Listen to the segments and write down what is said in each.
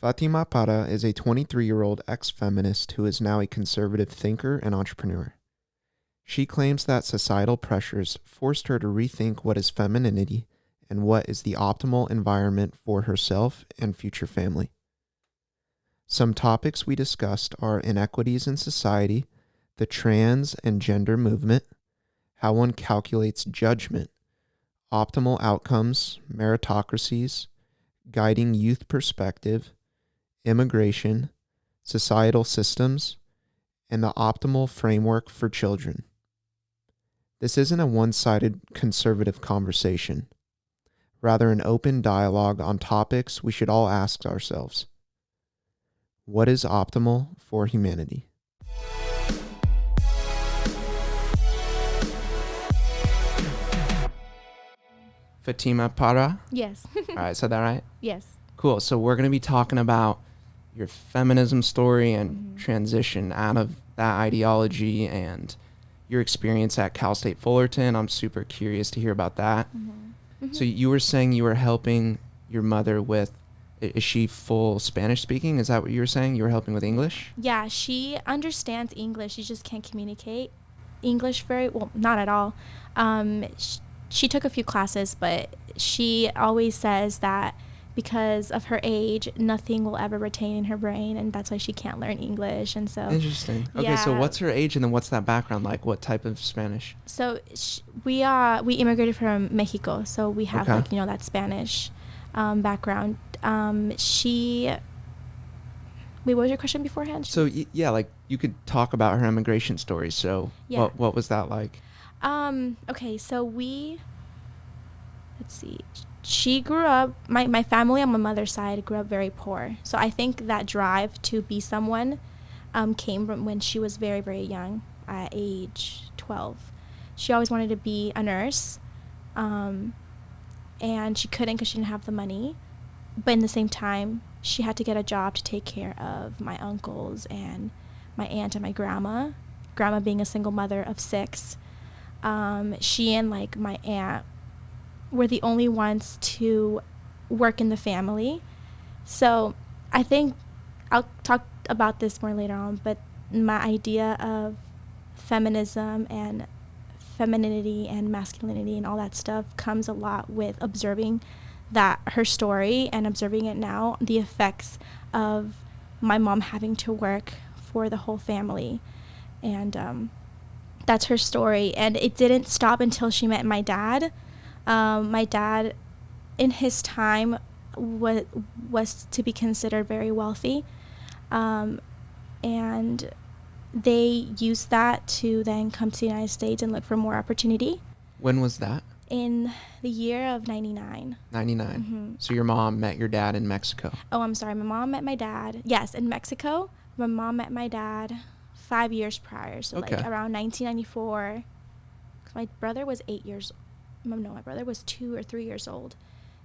Fatima Parra is a 23-year-old ex-feminist who is now a conservative thinker and entrepreneur. She claims that societal pressures forced her to rethink what is femininity and what is the optimal environment for herself and future family. Some topics we discussed are inequities in society, the trans and gender movement, how one calculates judgment, optimal outcomes, meritocracies, guiding youth perspective, immigration, societal systems, and the optimal framework for children. This isn't a one-sided conservative conversation, rather an open dialogue on topics we should all ask ourselves. What is optimal for humanity? Fatima Parra? Yes. All right, said that right? Yes. Cool. So we're going to be talking about your feminism story and transition out of that ideology and your experience at Cal State Fullerton. I'm super curious to hear about that. So you were saying you were helping your mother with, is she full Spanish speaking? Is that what you were saying? You were helping with English? Yeah, she understands English. She just can't communicate English very well, not at all. She took a few classes, but she always says that because of her age, nothing will ever retain in her brain, and that's why she can't learn English. And so Interesting. Okay, so what's her age, and then what's that background like? What type of Spanish? So we immigrated from Mexico, so we have that Spanish background. Wait, what was your question beforehand? So like you could talk about her immigration story. So what was that like? Okay, so let's see. She grew up, my family on my mother's side grew up very poor. So I think that drive to be someone came from when she was very, very young, at age 12. She always wanted to be a nurse, and she couldn't because she didn't have the money. But in the same time, she had to get a job to take care of my uncles and my aunt and my grandma being a single mother of 6. She and my aunt were the only ones to work in the family. So I think I'll talk about this more later on, but my idea of feminism and femininity and masculinity and all that stuff comes a lot with observing that her story and observing it now, the effects of my mom having to work for the whole family. And that's her story. And it didn't stop until she met my dad. My dad, in his time, was to be considered very wealthy. And they used that to then come to the United States and look for more opportunity. When was that? In the year of 99. 99. So your mom met your dad in Mexico. Oh, I'm sorry. My mom met my dad. Yes, in Mexico. My mom met my dad 5 years prior. So around 1994. My brother was 8 years old. No, my brother was 2 or 3 years old.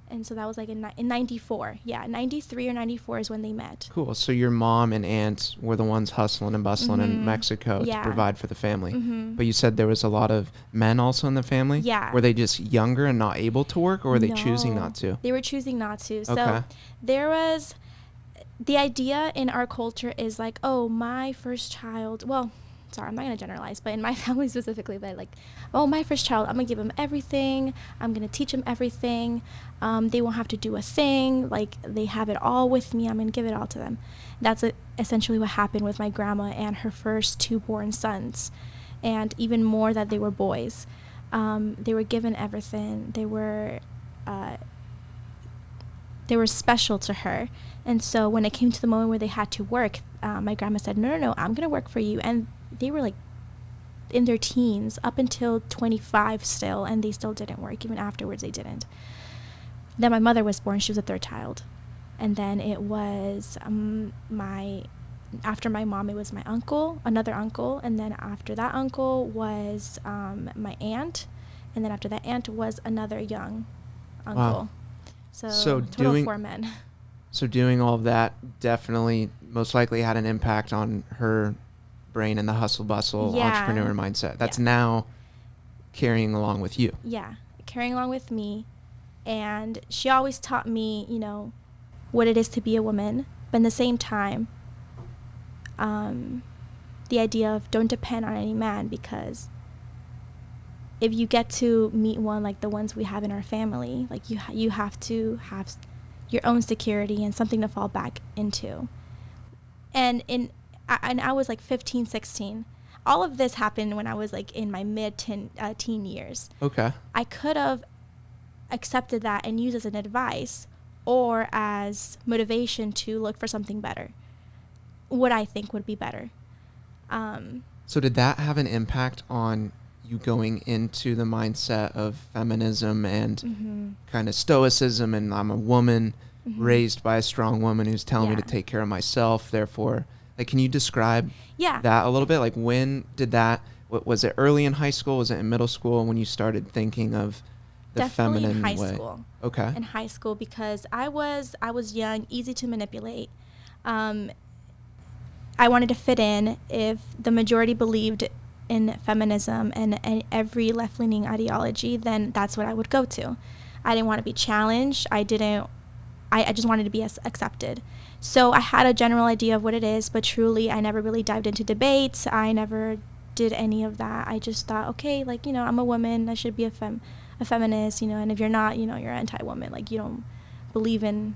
And so that was in 94. Yeah, 93 or 94 is when they met. Cool. So your mom and aunt were the ones hustling and bustling in Mexico to provide for the family. But you said there was a lot of men also in the family? Yeah. Were they just younger and not able to work, or were they choosing not to? They were choosing not to. Okay. So there was, the idea in our culture is my first child, well, sorry, I'm not going to generalize, but in my family specifically, but my first child, I'm going to give him everything. I'm going to teach him everything. They won't have to do a thing. They have it all with me. I'm going to give it all to them. That's essentially what happened with my grandma and her first 2 born sons, and even more that they were boys. They were given everything. They were special to her. And so when it came to the moment where they had to work, my grandma said, no, I'm going to work for you. And they were in their teens up until 25 still, and they still didn't work. Even afterwards, they didn't. Then my mother was born. She was the 3rd child. And then it was after my mom, it was my uncle, another uncle. And then after that uncle was my aunt. And then after that aunt was another young uncle. Wow. So total of 4 men. So doing all of that definitely most likely had an impact on her brain and the hustle bustle entrepreneur mindset. That's now carrying along with you. Yeah, carrying along with me. And she always taught me, what it is to be a woman. But in the same time, the idea of don't depend on any man, because if you get to meet one like the ones we have in our family, like you have to have your own security and something to fall back into. And I was like 15, 16. All of this happened when I was like in my teen years. Okay. I could have accepted that and used as an advice or as motivation to look for something better, what I think would be better. So did that have an impact on you going into the mindset of feminism and kind of stoicism, and I'm a woman raised by a strong woman who's telling me to take care of myself, therefore, like, can you describe that a little bit? Like, when did that, was it early in high school? Was it in middle school when you started thinking of the Definitely feminine in high way? school. Okay. In high school, because I was young, easy to manipulate. I wanted to fit in. If the majority believed in feminism and every left-leaning ideology, then that's what I would go to. I didn't want to be challenged. I just wanted to be accepted. So I had a general idea of what it is, but truly I never really dived into debates. I never did any of that. I just thought, okay, like, I'm a woman. I should be a feminist, and if you're not, you're anti-woman. Like, you don't believe in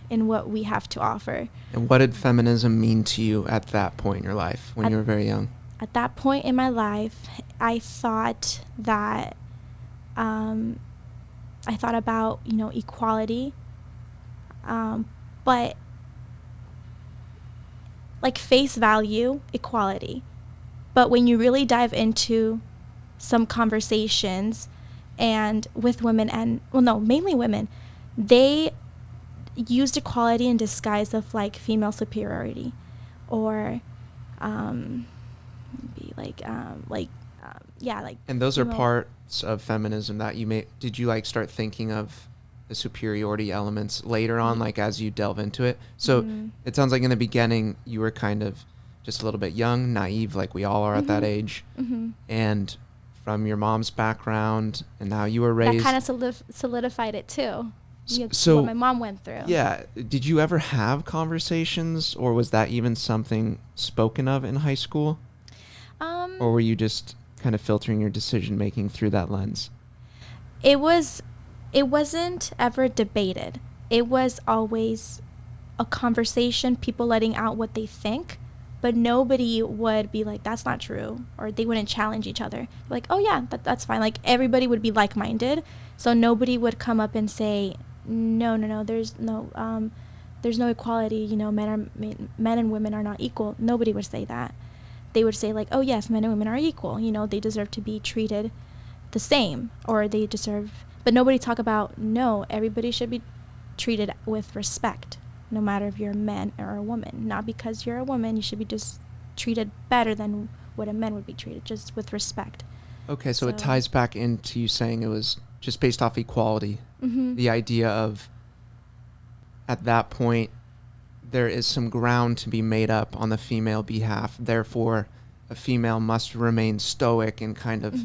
what we have to offer. And what did feminism mean to you at that point in your life when you were very young? At that point in my life, I thought that, I thought about, equality, but like face value, equality. But when you really dive into some conversations and with women mainly women, they used equality in disguise of like female superiority, or and those are parts of feminism that you did you like start thinking of the superiority elements later on, like as you delve into it? So it sounds like in the beginning you were kind of just a little bit young, naive, like we all are at that age, and from your mom's background, and now you were raised, that kind of solidified it too. So what my mom went through. Yeah. Did you ever have conversations, or was that even something spoken of in high school? Or were you just kind of filtering your decision making through that lens? It wasn't ever debated. It was always a conversation, people letting out what they think, but nobody would be like, that's not true, or they wouldn't challenge each other. Like, oh yeah, that's fine. Like, everybody would be like-minded, so nobody would come up and say, no, there's no equality, men and women are not equal. Nobody would say that. They would say like, oh yes, men and women are equal, they deserve to be treated the same, or they deserve, but nobody talk about, no, everybody should be treated with respect, no matter if you're a man or a woman. Not because you're a woman, you should be just treated better than what a man would be treated, just with respect. Okay, so it ties back into you saying it was just based off equality. The idea of, at that point, there is some ground to be made up on the female behalf. Therefore, a female must remain stoic and kind of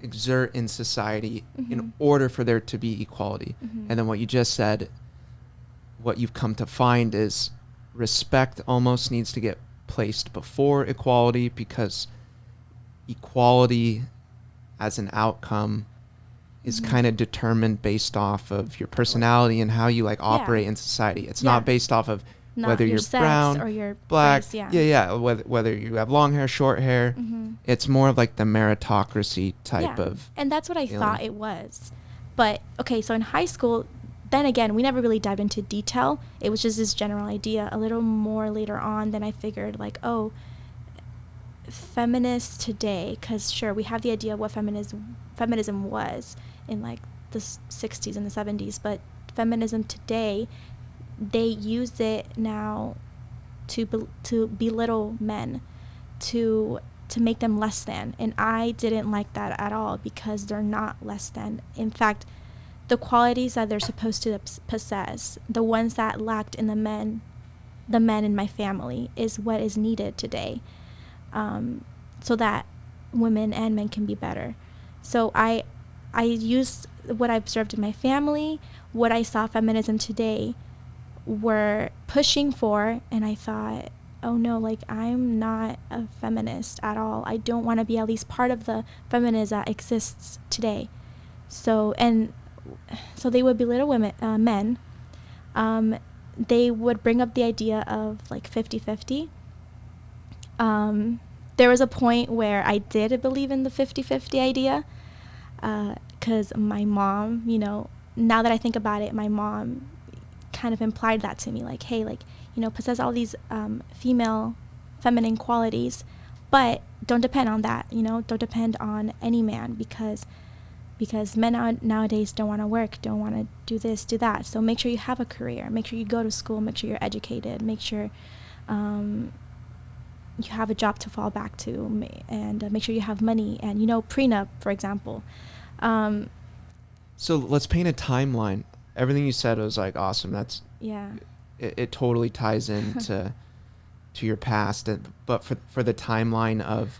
exert in society in order for there to be equality. And then what you just said, what you've come to find is respect almost needs to get placed before equality, because equality as an outcome is kind of determined based off of your personality and how you like operate in society. It's not based off of whether you're brown or your black, race, whether you have long hair, short hair. It's more of like the meritocracy type of and that's what I feeling. thought it was. But okay, so in high school, then again, we never really dived into detail. It was just this general idea. A little more later on, then I figured like, oh, feminists today, because sure, we have the idea of what feminism was in like the 60s and the 70s, but feminism today, they use it now to belittle men, to make them less than. And I didn't like that at all, because they're not less than. In fact, the qualities that they're supposed to possess, the ones that lacked in the men in my family, is what is needed today, so that women and men can be better. So I used what I observed in my family, what I saw feminism today, were pushing for, and I thought, oh no, like I'm not a feminist at all. I don't want to be at least part of the feminism that exists today. So they would belittle men. They would bring up the idea of like 50-50. There was a point where I did believe in the 50-50 idea, because my mom, now that I think about it, my mom kind of implied that to me, like, hey, like, possess all these feminine qualities, but don't depend on that, don't depend on any man, because men nowadays don't want to work, don't want to do this, do that. So make sure you have a career, make sure you go to school, make sure you're educated, make sure you have a job to fall back to, and make sure you have money, and prenup, for example. So let's paint a timeline. Everything you said was like awesome. That's it totally ties into to your past. But for the timeline of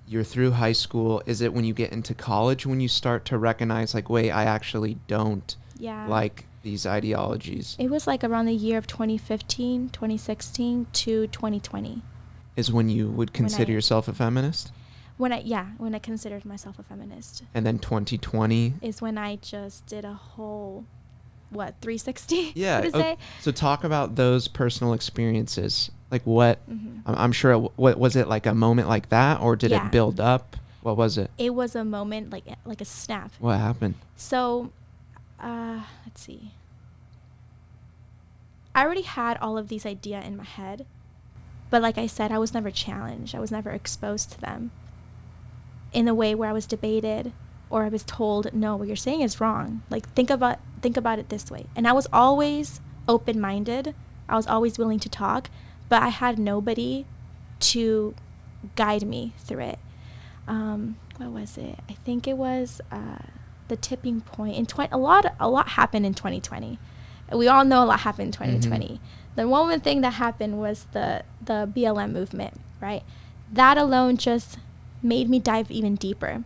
you're through high school, is it when you get into college when you start to recognize like, wait, I actually don't like these ideologies? It was like around the year of 2015, 2016 to 2020. Is when you would consider yourself a feminist? When I considered myself a feminist. And then 2020 is when I just did a whole 360. Yeah. So talk about those personal experiences. Like what? I'm sure. What was it, like a moment like that, or did it build up? What was it? It was a moment, like a snap. What happened? So, let's see. I already had all of these ideas in my head, but like I said, I was never challenged. I was never exposed to them in a way where I was debated or I was told, no, what you're saying is wrong. Like, think about it this way. And I was always open-minded. I was always willing to talk, but I had nobody to guide me through it. What was it? I think it was the tipping point. A lot happened in 2020. We all know a lot happened in 2020. Mm-hmm. The one thing that happened was the BLM movement, right? That alone just made me dive even deeper.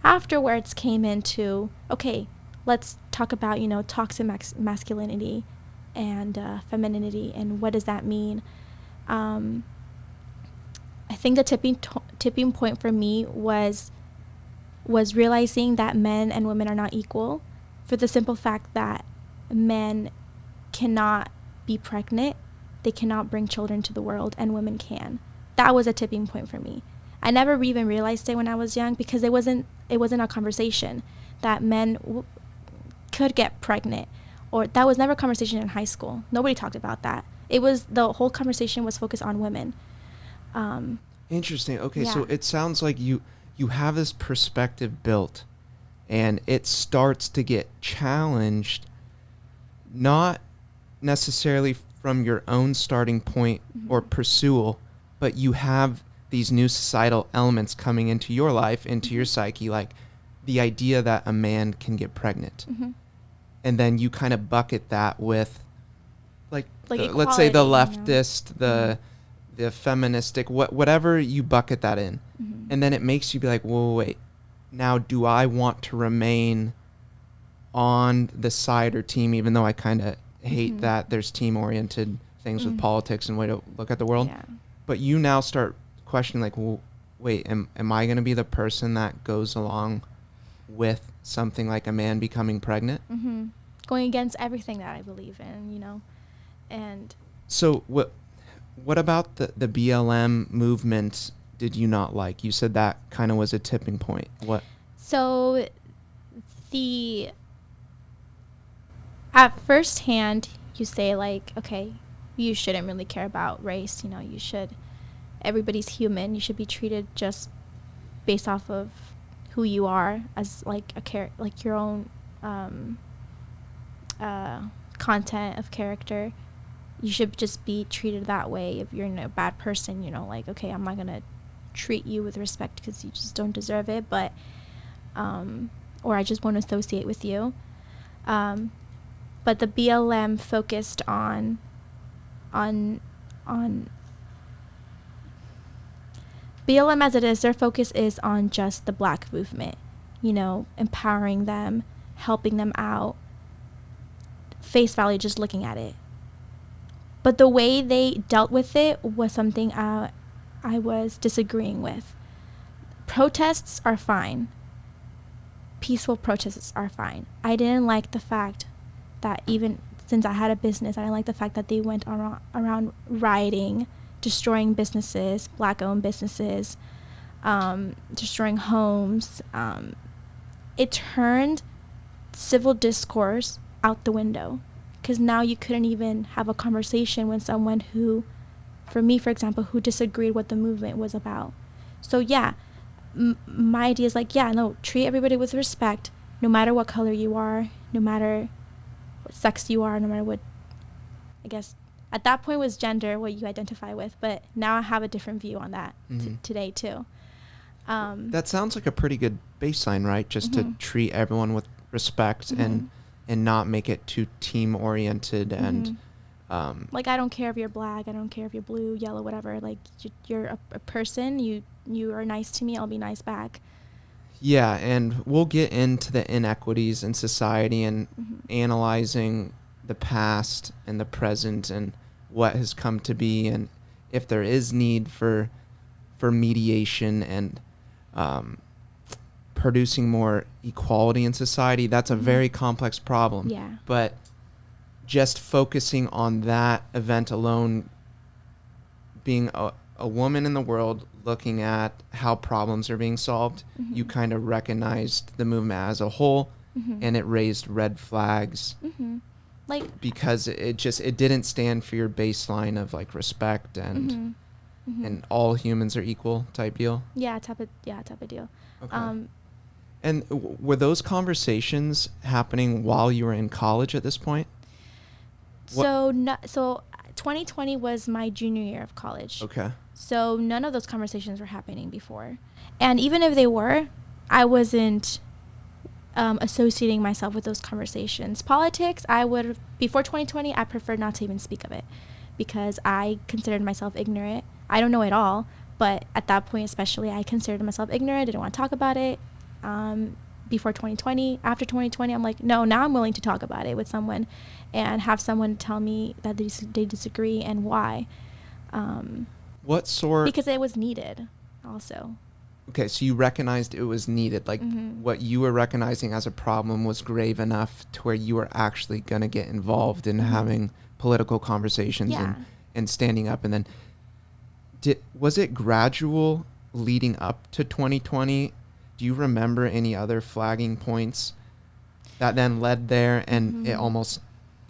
Afterwards came into, okay, let's talk about, toxic masculinity and femininity, and what does that mean? I think the tipping point for me was realizing that men and women are not equal, for the simple fact that men cannot be pregnant, they cannot bring children to the world, and women can. That was a tipping point for me. I never even realized it when I was young, because it wasn't a conversation that men could get pregnant, or that was never a conversation in high school. Nobody talked about that. The whole conversation was focused on women. Interesting. Okay, so it sounds like you have this perspective built, and it starts to get challenged, not necessarily from your own starting point or pursuit, but you have these new societal elements coming into your life, into your psyche, like the idea that a man can get pregnant. And then you kind of bucket that with like let's say the leftist, the feministic, whatever you bucket that in. And then it makes you be like, whoa, wait, now do I want to remain on the side or team, even though I kind of hate that there's team-oriented things with politics and way to look at the world. But you now start questioning, like, well, wait, am I going to be the person that goes along with something like a man becoming pregnant? Going against everything that I believe in, and so what about the BLM movement did you not like? You said that kind of was a tipping point. What? So at first hand, you say, like, okay, you shouldn't really care about race, everybody's human. You should be treated just based off of who you are as like like your own content of character. You should just be treated that way. If you're a bad person, like, okay, I'm not gonna treat you with respect because you just don't deserve it, but or I just won't associate with you. But the BLM focused on BLM as it is, their focus is on just the Black movement, empowering them, helping them out, face value, just looking at it. But the way they dealt with it was something I was disagreeing with. Protests are fine. Peaceful protests are fine. I didn't like the fact that, even since I had a business, I didn't like the fact that they went around rioting, destroying businesses, black-owned businesses, destroying homes. It turned civil discourse out the window, because now you couldn't even have a conversation with someone who, for me, for example, who disagreed what the movement was about. So yeah, my idea is like, yeah, no, treat everybody with respect, no matter what color you are, no matter what sex you are, no matter what, I guess at that point was gender, what you identify with, but now I have a different view on that today too. That sounds like a pretty good baseline, right? Just to treat everyone with respect and not make it too team oriented and like, I don't care if you're black, I don't care if you're blue, yellow, whatever. Like, you're a person. You are nice to me, I'll be nice back. Yeah, and we'll get into the inequities in society and analyzing the past and the present and what has come to be, and if there is need for mediation and producing more equality in society. That's a very complex problem. Yeah. But just focusing on that event alone, being a woman in the world looking at how problems are being solved, you kind of recognized the movement as a whole, and it raised red flags. Like, because it didn't stand for your baseline of like respect and and all humans are equal type deal. Yeah, type of deal. Okay. And were those conversations happening while you were in college at this point? So 2020 was my junior year of college. Okay. So none of those conversations were happening before. And even if they were, I wasn't associating myself with those conversations. Politics, before 2020, I preferred not to even speak of it, because I considered myself ignorant. I don't know it all, but at that point especially, I considered myself ignorant, didn't want to talk about it. Before 2020, after 2020, I'm like, no, now I'm willing to talk about it with someone and have someone tell me that they disagree and why. Because it was needed also. Okay, so you recognized it was needed. Like, what you were recognizing as a problem was grave enough to where you were actually going to get involved in having political conversations and standing up. And then was it gradual leading up to 2020? Do you remember any other flagging points that then led there and it almost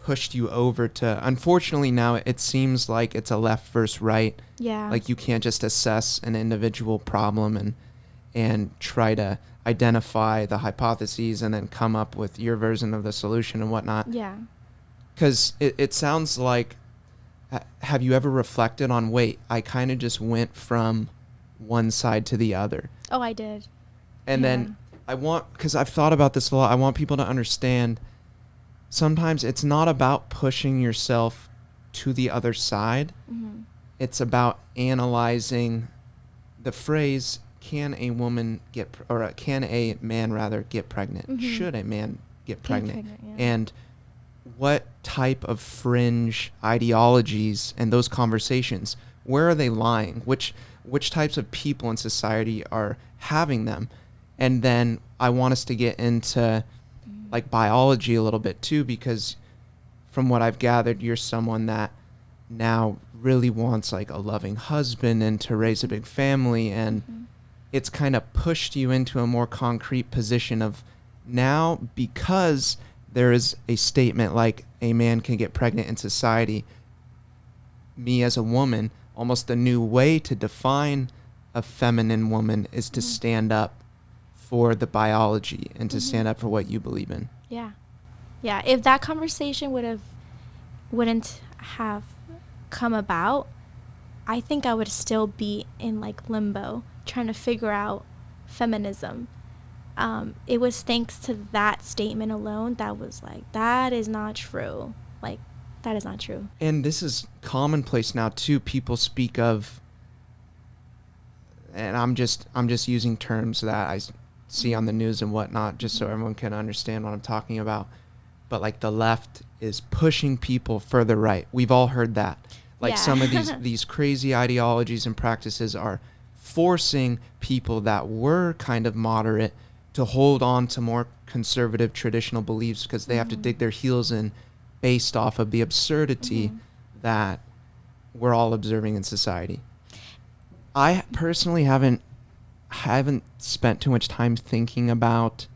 pushed you over to, unfortunately now it seems like it's a left versus right. Yeah. Like, you can't just assess an individual problem and try to identify the hypotheses and then come up with your version of the solution and whatnot. Yeah. Because it sounds like, have you ever reflected on, wait, I kind of just went from one side to the other? Oh, I did. And then because I've thought about this a lot, I want people to understand sometimes it's not about pushing yourself to the other side. It's about analyzing the phrase, can a man rather get pregnant? Should a man get pregnant? And what type of fringe ideologies and those conversations, where are they lying? Which types of people in society are having them? And then I want us to get into like biology a little bit too, because from what I've gathered, you're someone that now really wants like a loving husband and to raise a big family, and it's kind of pushed you into a more concrete position of now, because there is a statement like a man can get pregnant in society, me as a woman, almost a new way to define a feminine woman is to stand up for the biology and to stand up for what you believe in. Yeah. If that conversation wouldn't have come about, I think I would still be in like limbo trying to figure out feminism. It was thanks to that statement alone that was like, that is not true. Like, that is not true. And this is commonplace now too. People speak of, and I'm just using terms that I see on the news and whatnot, just so everyone can understand what I'm talking about. But like the left is pushing people further right. We've all heard that. Like Yeah. some of these crazy ideologies and practices are forcing people that were kind of moderate to hold on to more conservative traditional beliefs because they have to dig their heels in based off of the absurdity that we're all observing in society. I personally haven't spent too much time thinking about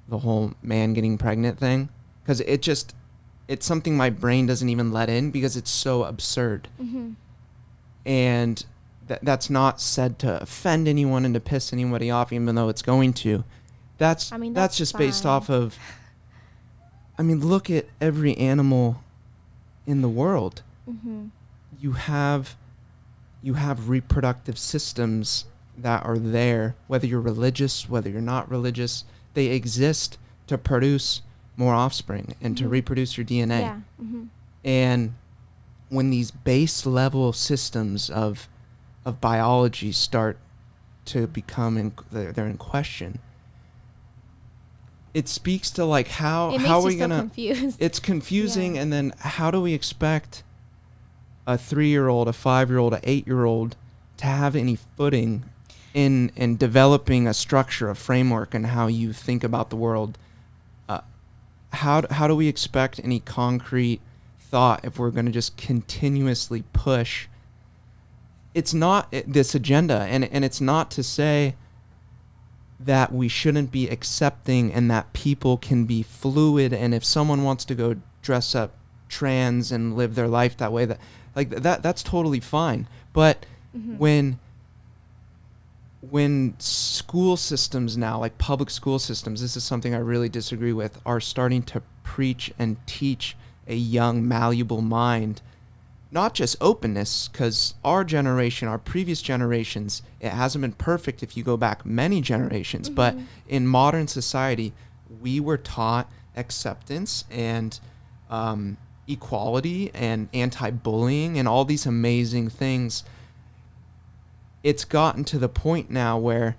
the whole man getting pregnant thing because it's something my brain doesn't even let in because it's so absurd. And that's not said to offend anyone and to piss anybody off, even though it's going to. That's just based fine. off of, look at every animal in the world. You have reproductive systems that are there, whether you're religious, whether you're not religious, they exist to produce more offspring and to reproduce your DNA. Yeah. And when these base level systems of biology start to become they're in question, it speaks to like how are we gonna confused. It's confusing. And then how do we expect a 3-year-old, a 5-year-old, a 8-year-old to have any footing in developing a structure, a framework, and how you think about the world? How do we expect any concrete thought if we're going to just continuously push? It's not this agenda, and it's not to say that we shouldn't be accepting and that people can be fluid, and if someone wants to go dress up trans and live their life that way, that's totally fine. But when school systems now, like public school systems, this is something I really disagree with, are starting to preach and teach a young, malleable mind, not just openness, because our generation, our previous generations, it hasn't been perfect if you go back many generations, but in modern society, we were taught acceptance and equality and anti-bullying and all these amazing things. It's gotten to the point now where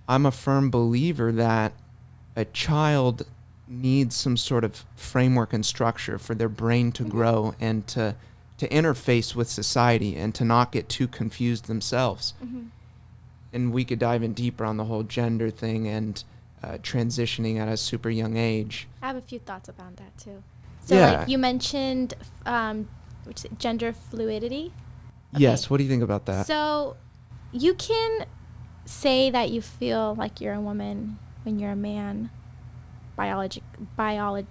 I'm a firm believer that a child needs some sort of framework and structure for their brain to grow and to interface with society and to not get too confused themselves. And we could dive in deeper on the whole gender thing and transitioning at a super young age. I have a few thoughts about that too. So like you mentioned gender fluidity. Okay. Yes, what do you think about that? So you can say that you feel like you're a woman when you're a man biologically. That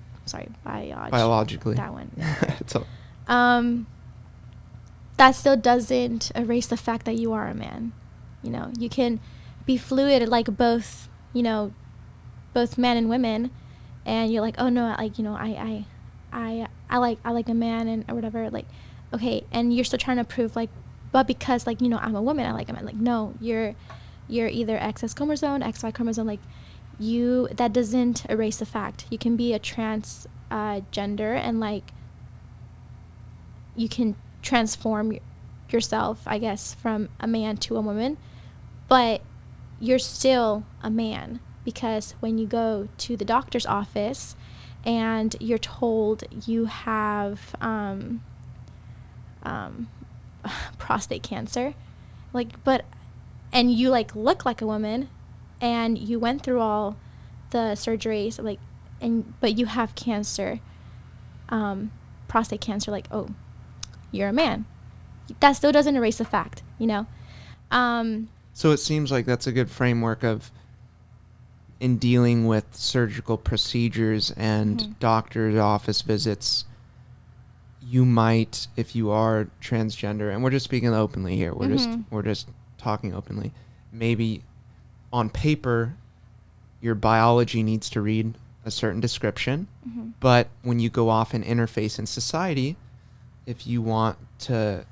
one. That still doesn't erase the fact that you are a man. You know, you can be fluid like both men and women, and you're like, oh no, like, you know, I like a man and or whatever, like, okay, and you're still trying to prove like, but because like, you know, I'm a woman, I like a man. Like, no, you're either XX chromosome, XY chromosome. Like, that doesn't erase the fact you can be a trans gender, and like you can transform yourself, I guess, from a man to a woman, but you're still a man, because when you go to the doctor's office and you're told you have prostate cancer, and you like look like a woman and you went through all the surgeries, like, but you have cancer, prostate cancer, like, oh, you're a man. That still doesn't erase the fact, you know? So it seems like that's a good framework in dealing with surgical procedures and doctor's office visits. You might, if you are transgender, and we're just speaking openly here, we're just talking openly, maybe on paper your biology needs to read a certain description, but when you go off and interface in society, if you want to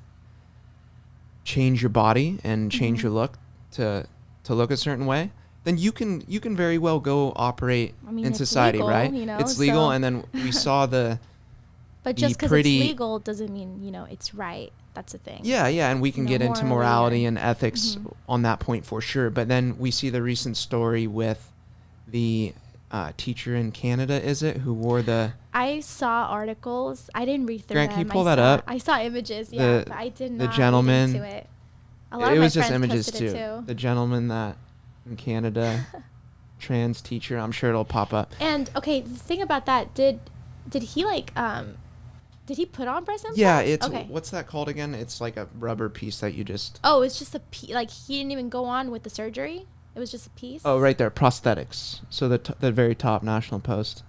change your body and change your look to look a certain way, then you can very well go operate in society, legal, right? You know, it's legal, and then we saw the but just because it's legal doesn't mean, you know, it's right. That's the thing. Yeah, and we can get into morality and ethics on that point for sure. But then we see the recent story with the teacher in Canada, is it, who wore the... I saw articles. I didn't read through Grant, them. can you pull that up? I saw images, The- but I did the not gentleman- read into it. A lot It of my was just friends images posted too. it too. The gentleman that in Canada, trans teacher. I'm sure it'll pop up. And okay, the thing about that, did he like did he put on breast implants? Yeah, it's okay. what's that called again? It's like a rubber piece that you just... Oh, it's just like he didn't even go on with the surgery. It was just a piece. Oh, right there, prosthetics. So the very top National Post.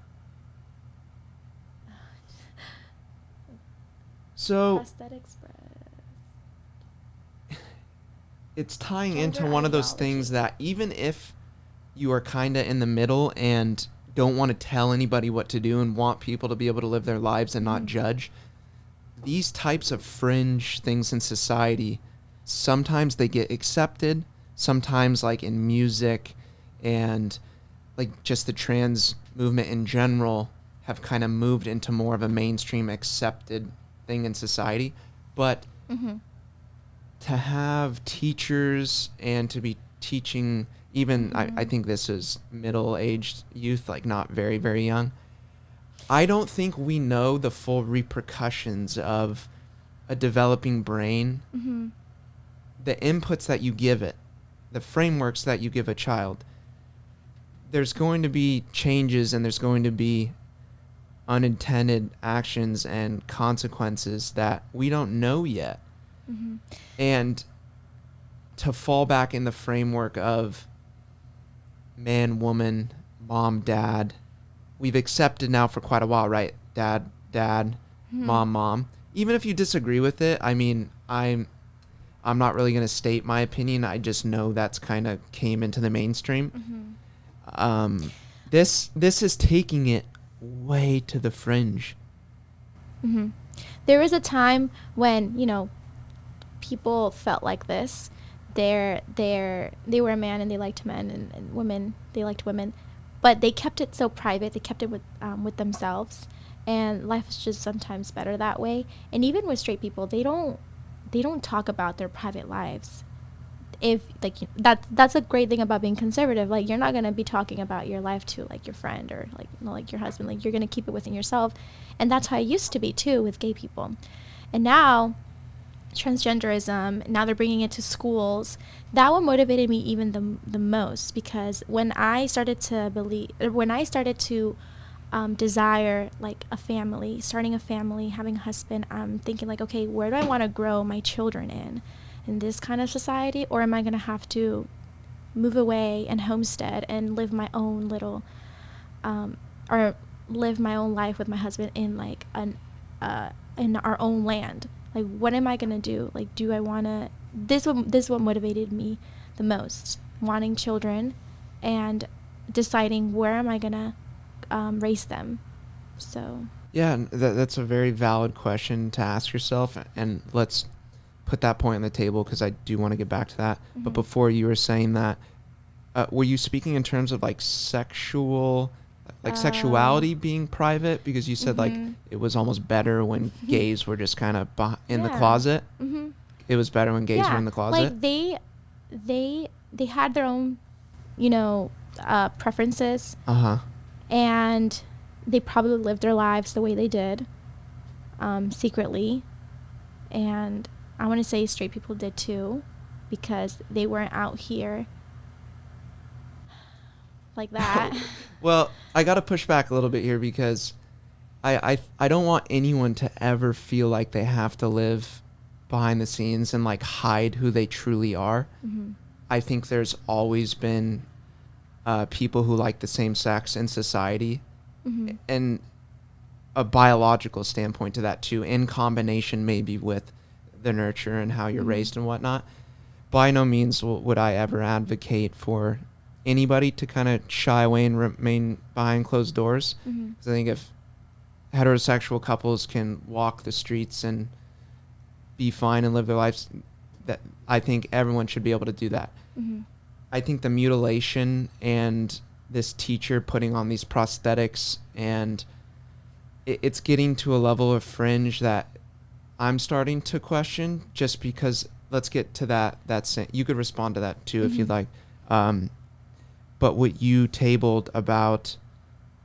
So Prosthetics breast. it's tying Gender into one of those ideology. things that even if you are kind of in the middle and don't want to tell anybody what to do and want people to be able to live their lives and not judge, these types of fringe things in society, sometimes they get accepted, sometimes like in music and like just the trans movement in general have kind of moved into more of a mainstream accepted thing in society. But to have teachers and to be teaching even, I think this is middle-aged youth, like not very, very young. I don't think we know the full repercussions of a developing brain, the inputs that you give it, the frameworks that you give a child. There's going to be changes and there's going to be unintended actions and consequences that we don't know yet. And to fall back in the framework of man, woman, mom, dad, we've accepted now for quite a while, right? Dad, mom. Even if you disagree with it, I mean, I'm not really going to state my opinion. I just know that's kind of came into the mainstream. This is taking it way to the fringe. There was a time when, you know, people felt like this. They were a man and they liked men, and women, they liked women, but they kept it so private. They kept it with themselves, and life is just sometimes better that way. And even with straight people, they don't talk about their private lives. If like that's a great thing about being conservative. Like, you're not gonna be talking about your life to like your friend or like, you know, like your husband. Like, you're gonna keep it within yourself, and that's how it used to be too with gay people. And now transgenderism, now they're bringing it to schools. That one motivated me even the most, because when I started to desire like a family, starting a family, having a husband, I'm thinking like, okay, where do I want to grow my children in this kind of society, or am I going to have to move away and homestead and live my own little or live my own life with my husband in like in our own land? Like, what am I going to do? Like, do I want to... This what motivated me the most. Wanting children and deciding where am I going to raise them. So... Yeah, that's a very valid question to ask yourself. And let's put that point on the table, because I do want to get back to that. But before you were saying that, were you speaking in terms of like sexuality being private? Because you said like it was almost better when gays were just kind of in the closet. It was better when gays were in the closet. Like they had their own, you know, preferences. And they probably lived their lives the way they did, secretly. And I want to say straight people did too, because they weren't out here like that. Well, I got to push back a little bit here, because I don't want anyone to ever feel like they have to live behind the scenes and like hide who they truly are. I think there's always been people who like the same sex in society, and a biological standpoint to that too, in combination maybe with the nurture and how you're raised and whatnot. By no means would I ever advocate for anybody to kind of shy away and remain behind closed doors. Because I think if heterosexual couples can walk the streets and be fine and live their lives, that I think everyone should be able to do that. I think the mutilation and this teacher putting on these prosthetics, and it's getting to a level of fringe that I'm starting to question, just because let's get to that you could respond to that too if you'd like. But what you tabled about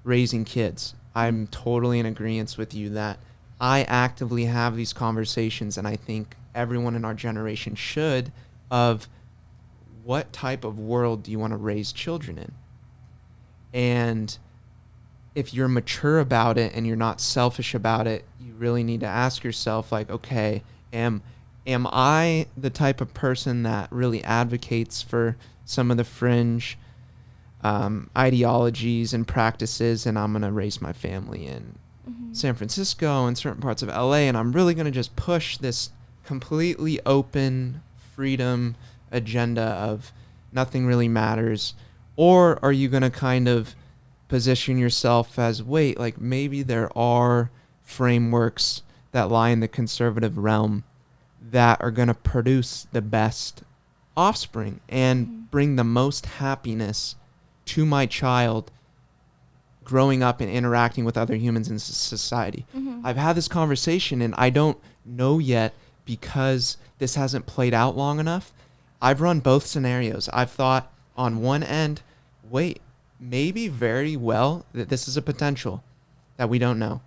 raising kids. I'm totally in agreement with you that I actively have these conversations, and I think everyone in our generation should, of what type of world do you want to raise children in? And if you're mature about it and you're not selfish about it, you really need to ask yourself, like, okay, am I the type of person that really advocates for some of the fringe ideologies and practices, and I'm going to raise my family in San Francisco and certain parts of LA, and I'm really going to just push this completely open freedom agenda of nothing really matters? Or are you going to kind of position yourself as, wait, like maybe there are frameworks that lie in the conservative realm that are going to produce the best offspring and bring the most happiness to my child growing up and interacting with other humans in society. I've had this conversation, and I don't know yet, because this hasn't played out long enough. I've run both scenarios. I've thought on one end, wait, maybe very well that this is a potential that we don't know.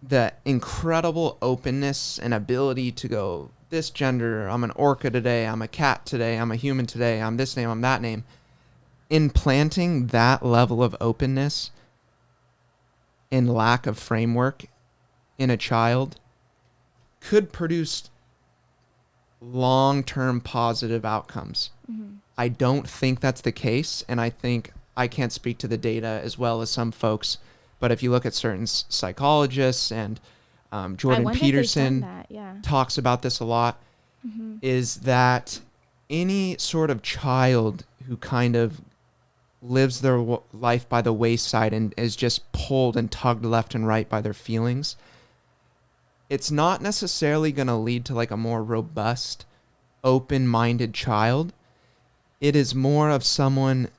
The incredible openness and ability to go, this gender, I'm an orca today, I'm a cat today, I'm a human today, I'm this name, I'm that name. Implanting that level of openness and lack of framework in a child could produce long-term positive outcomes. I don't think that's the case, and I think I can't speak to the data as well as some folks, but if you look at certain psychologists, and Jordan Peterson talks about this a lot, is that any sort of child who kind of lives their life by the wayside and is just pulled and tugged left and right by their feelings, it's not necessarily going to lead to like a more robust, open-minded child. It is more of someone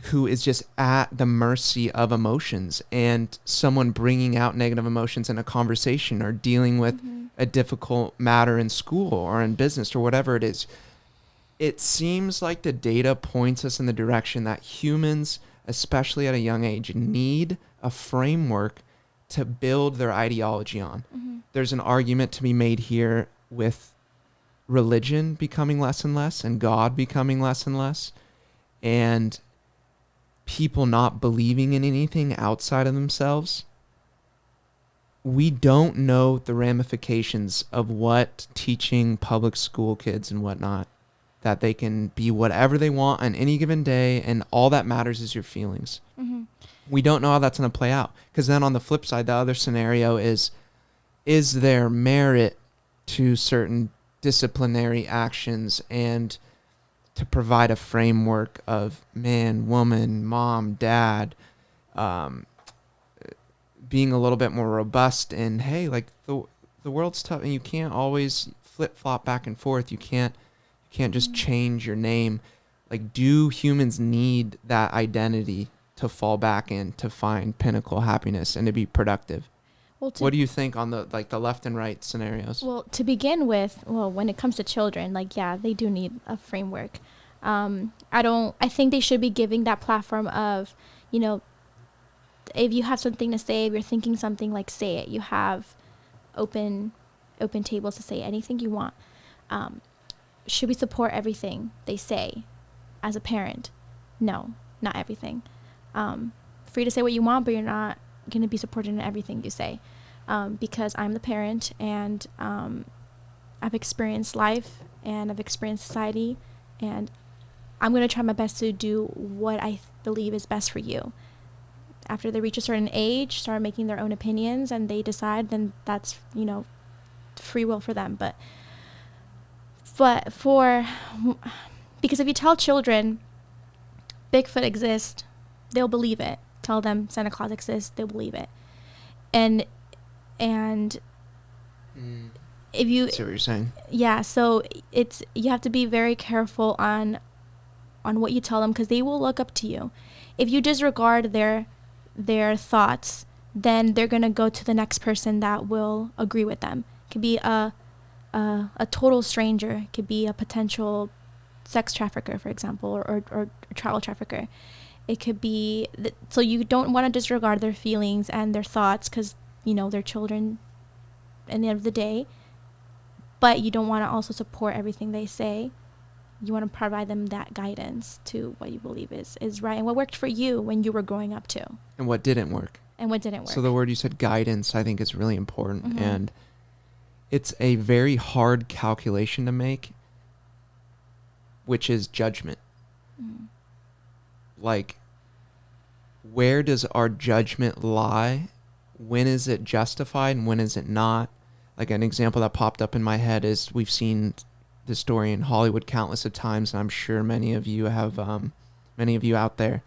who is just at the mercy of emotions, and someone bringing out negative emotions in a conversation, or dealing with a difficult matter in school or in business or whatever it is. It seems like the data points us in the direction that humans, especially at a young age, need a framework to build their ideology on. There's an argument to be made here with religion becoming less and less, and God becoming less and less, and people not believing in anything outside of themselves. We don't know the ramifications of what teaching public school kids and whatnot, that they can be whatever they want on any given day, and all that matters is your feelings. We don't know how that's going to play out. Because then on the flip side, the other scenario is there merit to certain disciplinary actions, and to provide a framework of man, woman, mom, dad, being a little bit more robust, and hey, like the world's tough, and you can't always flip-flop back and forth. You can't just change your name. Like, do humans need that identity to fall back in to find pinnacle happiness and to be productive? What do you think on the left and right scenarios? Well, to begin with, when it comes to children, they do need a framework. I think they should be giving that platform of, if you have something to say, if you're thinking something, say it. You have open tables to say anything you want. Should we support everything they say as a parent? No, not everything. Free to say what you want, but you're not going to be supported in everything you say. Because I'm the parent, and I've experienced life, and I've experienced society, and I'm going to try my best to do what I believe is best for you. After they reach a certain age, start making their own opinions, and they decide, then that's, free will for them. But because if you tell children Bigfoot exists, they'll believe it. Tell them Santa Claus exists, they'll believe it. And if you see what you're saying. Yeah, so you have to be very careful on what you tell them, because they will look up to you. If you disregard their thoughts, then they're going to go to the next person that will agree with them. It could be a total stranger. It could be a potential sex trafficker, for example, or child trafficker. It could be so you don't want to disregard their feelings and their thoughts because, you know, they're children at the end of the day. But you don't want to also support everything they say. You want to provide them that guidance to what you believe is right and what worked for you when you were growing up too. And what didn't work. So the word you said, guidance, I think is really important. And it's a very hard calculation to make, which is judgment. Like, where does our judgment lie? When is it justified and when is it not? Like, an example that popped up in my head is we've seen this story in Hollywood countless of times, and I'm sure many of you out there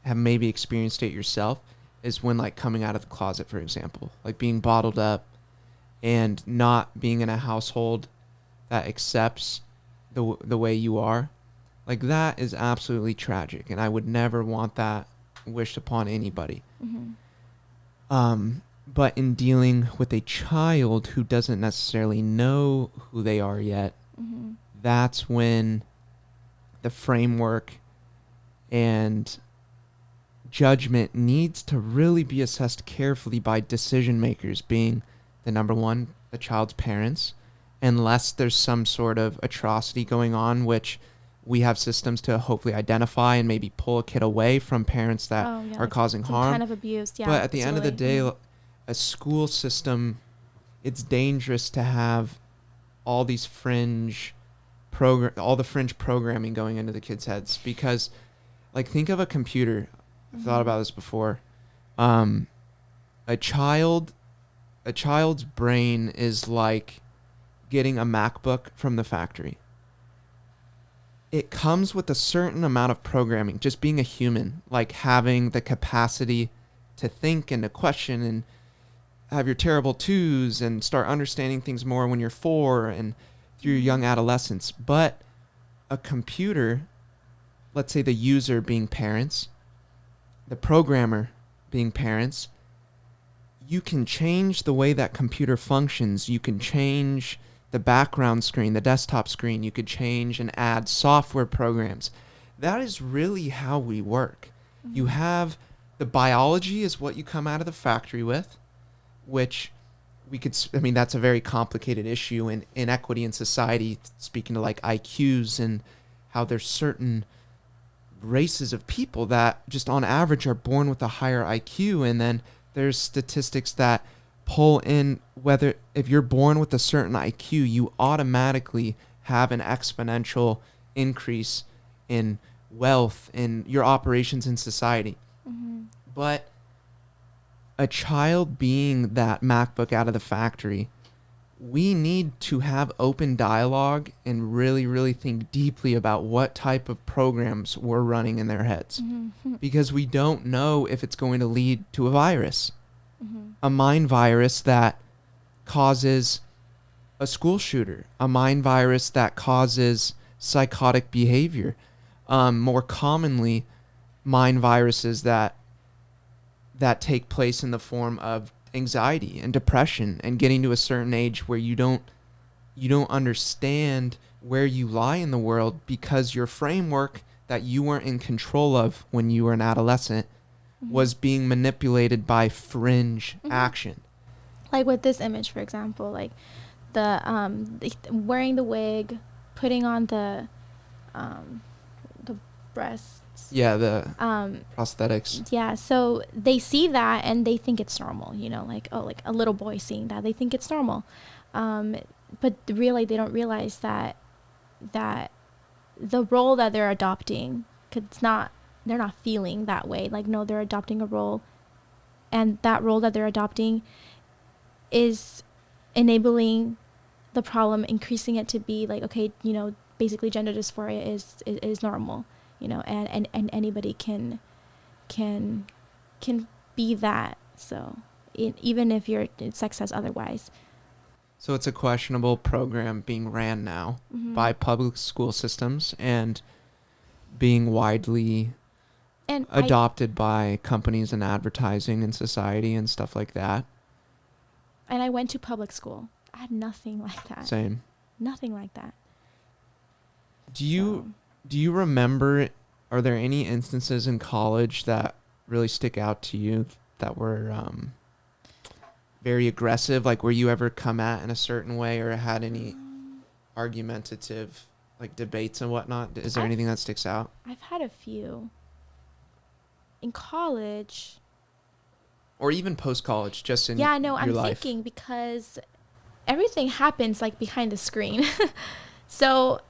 have maybe experienced it yourself, is when, like, coming out of the closet, for example, like being bottled up and not being in a household that accepts the way you are. Like, that is absolutely tragic, and I would never want that wished upon anybody. But in dealing with a child who doesn't necessarily know who they are yet, that's when the framework and judgment needs to really be assessed carefully by decision makers, being the number one, the child's parents, unless there's some sort of atrocity going on, which we have systems to hopefully identify and maybe pull a kid away from parents that are causing harm. Kind of abuse, yeah. But at the end of the day, a school system, it's dangerous to have all these all the fringe programming going into the kids' heads, because, like, think of a computer. I've thought about this before. A child's brain is like getting a MacBook from the factory. It comes with a certain amount of programming, just being a human, like having the capacity to think and to question and have your terrible twos and start understanding things more when you're 4 and through your young adolescence. But a computer, let's say the user being parents, the programmer being parents, you can change the way that computer functions. You can change the background screen, the desktop screen. You could change and add software programs. That is really how we work. You have the biology is what you come out of the factory with, which that's a very complicated issue in inequity in society, speaking to like IQs and how there's certain races of people that just on average are born with a higher IQ. And then there's statistics that pull in whether if you're born with a certain IQ, you automatically have an exponential increase in wealth in your operations in society. But a child being that MacBook out of the factory, we need to have open dialogue and really, really think deeply about what type of programs we're running in their heads. Because we don't know if it's going to lead to a virus, a mind virus that causes a school shooter, a mind virus that causes psychotic behavior. More commonly, mind viruses that take place in the form of anxiety and depression and getting to a certain age where you don't understand where you lie in the world because your framework that you weren't in control of when you were an adolescent was being manipulated by fringe action. Like with this image, for example, like the wearing the wig, putting on the breasts. Yeah, the prosthetics. Yeah, so they see that and they think it's normal, you know, like, oh, like a little boy seeing that, they think it's normal. But really they don't realize that the role that they're adopting, 'cause they're not feeling that way. Like, no, they're adopting a role, and that role that they're adopting is enabling the problem, increasing it to be like, okay, you know, basically gender dysphoria is normal. You know, and anybody can be that. So even if your sex says otherwise. So it's a questionable program being ran now by public school systems and being widely adopted by companies and advertising and society and stuff like that. And I went to public school. I had nothing like that. Same. Nothing like that. Do you remember Are there any instances in college that really stick out to you that were very aggressive? Like, were you ever come at in a certain way or had any argumentative, like, debates and whatnot? Is there anything that sticks out? I've had a few. In college. Or even post-college, just in your life. I'm thinking because everything happens, like, behind the screen. So,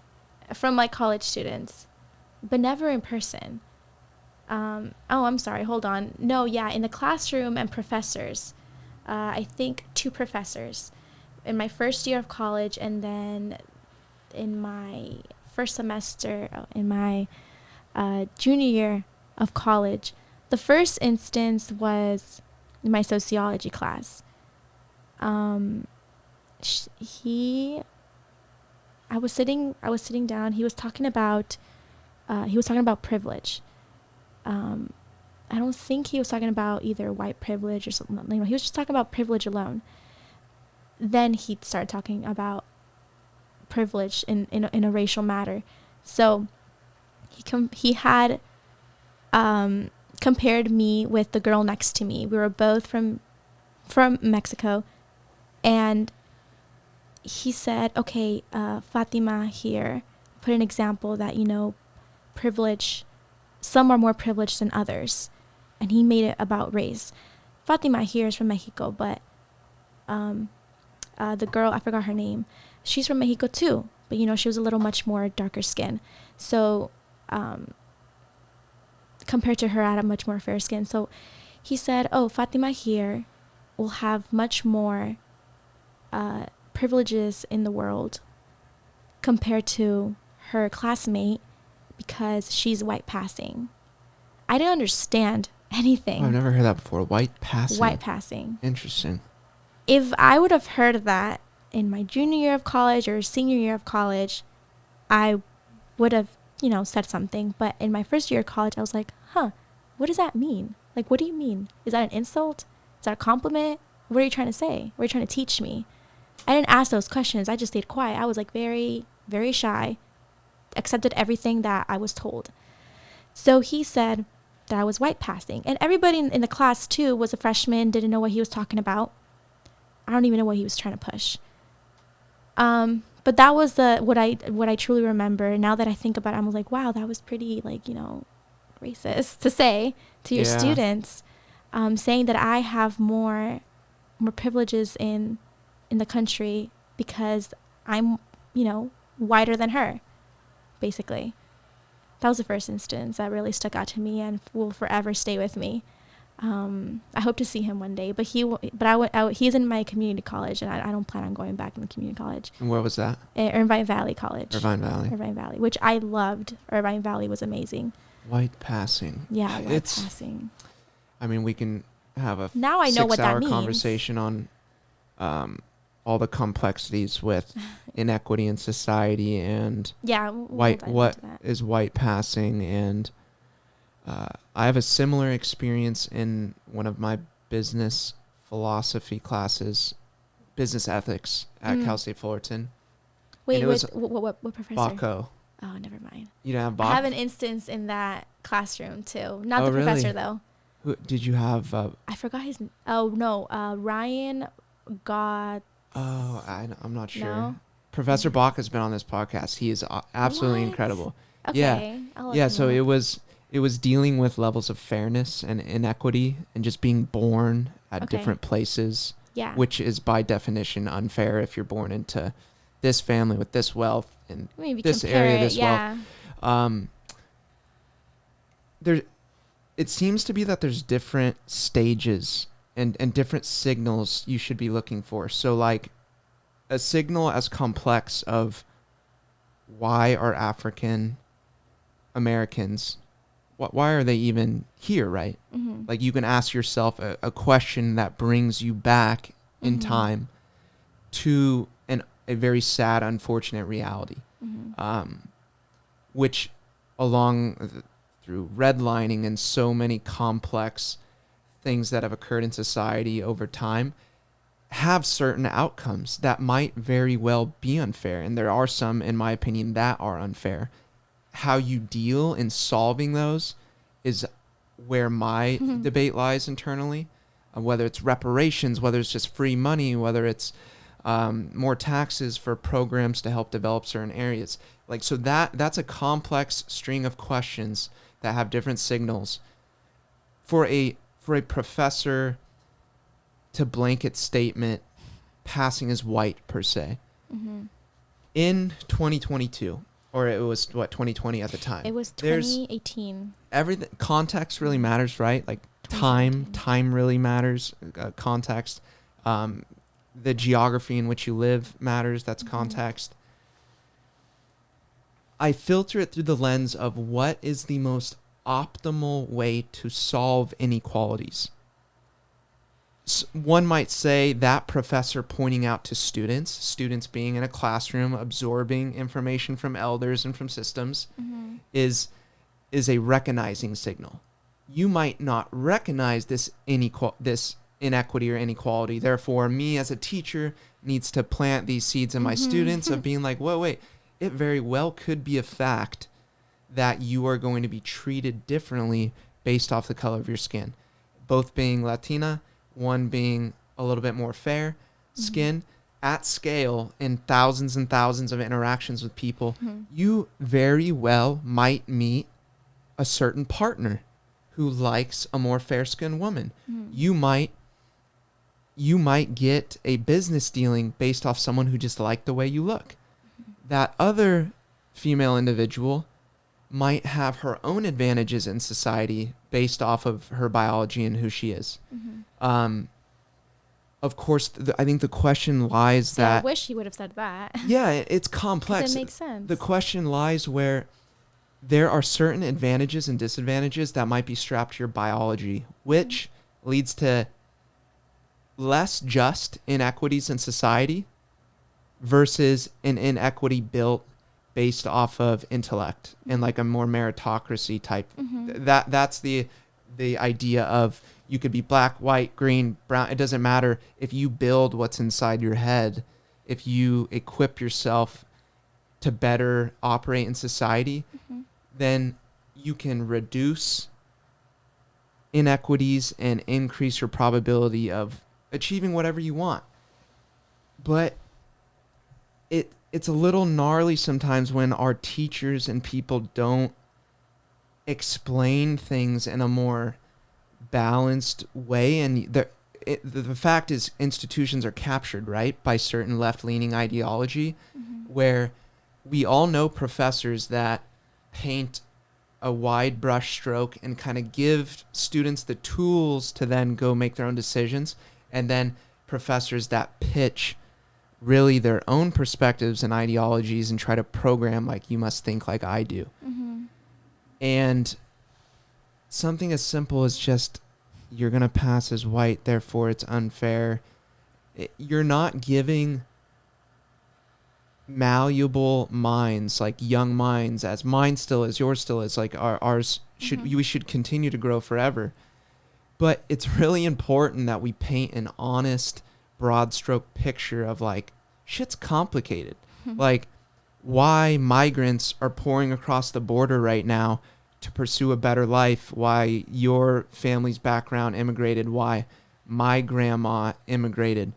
from, like, college students. But never in person. I'm sorry, hold on. No, in the classroom and professors. I think 2 professors. In my first year of college and then in my first semester, in my junior year of college. The first instance was in my sociology class. I was sitting down. He was talking about privilege. I don't think he was talking about either white privilege or something. You know, he was just talking about privilege alone. Then he started talking about privilege in a racial matter. So he had compared me with the girl next to me. We were both from Mexico, and he said, okay, Fatima here put an example that, you know, privilege, some are more privileged than others, and he made it about race. Fatima here is from Mexico, but the girl, I forgot her name, she's from Mexico too, but, you know, she was a little much more darker skin. So compared to her, I had a much more fair skin. So he said, oh, Fatima here will have much more privileges in the world compared to her classmate because she's white passing. I didn't understand anything. Oh, I've never heard that before. White passing. White passing. Interesting. If I would have heard that in my junior year of college or senior year of college, I would have, you know, said something. But in my first year of college, I was like, what does that mean? Like, what do you mean? Is that an insult? Is that a compliment? What are you trying to say? What are you trying to teach me? I didn't ask those questions. I just stayed quiet. I was like very, very shy, accepted everything that I was told. So he said that I was white passing. And everybody in the class, too, was a freshman, didn't know what he was talking about. I don't even know what he was trying to push. But that was what I truly remember. Now that I think about it, I'm like, wow, that was pretty, like, you know, racist to say to your students, saying that I have more privileges in the country because I'm, you know, whiter than her, basically. That was the first instance that really stuck out to me and will forever stay with me. I hope to see him one day, but he's in my community college, and I don't plan on going back in the community college. And where was that? Irvine Valley College. Irvine Valley, which I loved. Irvine Valley was amazing. White passing. Yeah, white passing. I mean, we can have a now I know what that means. Conversation on all the complexities with inequity in society and what is white passing. And I have a similar experience in one of my business philosophy classes, business ethics at Cal State Fullerton. Wait, what professor? Baco. Oh, never mind. You don't have Baco? I have an instance in that classroom too. Not the professor, really? Though. Who did you have? I forgot his name. Oh, no. Ryan got... Oh, I'm not sure. No? Professor Bach has been on this podcast. He is absolutely incredible. Okay. Yeah. So it was dealing with levels of fairness and inequity and just being born at different places. Yeah. Which is by definition unfair if you're born into this family with this wealth and this area, this wealth. It seems to be that there's different stages and different signals you should be looking for. So like a signal as complex of why are African Americans, why are they even here, right? Mm-hmm. Like you can ask yourself a question that brings you back in time to a very sad, unfortunate reality, which through redlining and so many complex things that have occurred in society over time have certain outcomes that might very well be unfair. And there are some, in my opinion, that are unfair. how you deal in solving those is where my debate lies internally. Whether it's reparations, whether it's just free money, whether it's more taxes for programs to help develop certain areas. Like, so that's a complex string of questions that have different signals. For a professor to blanket statement passing as white per se. Mm-hmm. In 2022, or it was 2020 at the time. It was 2018. Everything, context really matters, right? Like time really matters. Context, the geography in which you live matters. That's context. I filter it through the lens of what is the most optimal way to solve inequalities. One might say that professor pointing out to students being in a classroom, absorbing information from elders and from systems, is a recognizing signal. You might not recognize this inequity or inequality. Therefore, me as a teacher needs to plant these seeds in my students of being like, wait, it very well could be a fact that you are going to be treated differently based off the color of your skin. Both being Latina, one being a little bit more fair skin, at scale in thousands and thousands of interactions with people, you very well might meet a certain partner who likes a more fair-skinned woman. You might get a business dealing based off someone who just liked the way you look. That other female individual might have her own advantages in society based off of her biology and who she is. Of course, I think the question lies that... I wish he would have said that. Yeah, it's complex. It makes sense. The question lies where there are certain advantages and disadvantages that might be strapped to your biology, which leads to less just inequities in society versus an inequity built based off of intellect and like a more meritocracy type. That's the idea of you could be black, white, green, brown. It doesn't matter if you build what's inside your head. If you equip yourself to better operate in society, then you can reduce inequities and increase your probability of achieving whatever you want. But it's a little gnarly sometimes when our teachers and people don't explain things in a more balanced way. And the fact is institutions are captured, right, by certain left-leaning ideology, where we all know professors that paint a wide brush stroke and kind of give students the tools to then go make their own decisions, and then professors that pitch really their own perspectives and ideologies and try to program like you must think like I do. And something as simple as just you're going to pass as white, therefore it's unfair. You're not giving malleable minds, like young minds, as mine still is, yours still is, like ours we should continue to grow forever. But it's really important that we paint an honest, broad stroke picture of like, shit's complicated. Like, why migrants are pouring across the border right now to pursue a better life, why your family's background immigrated, why my grandma immigrated,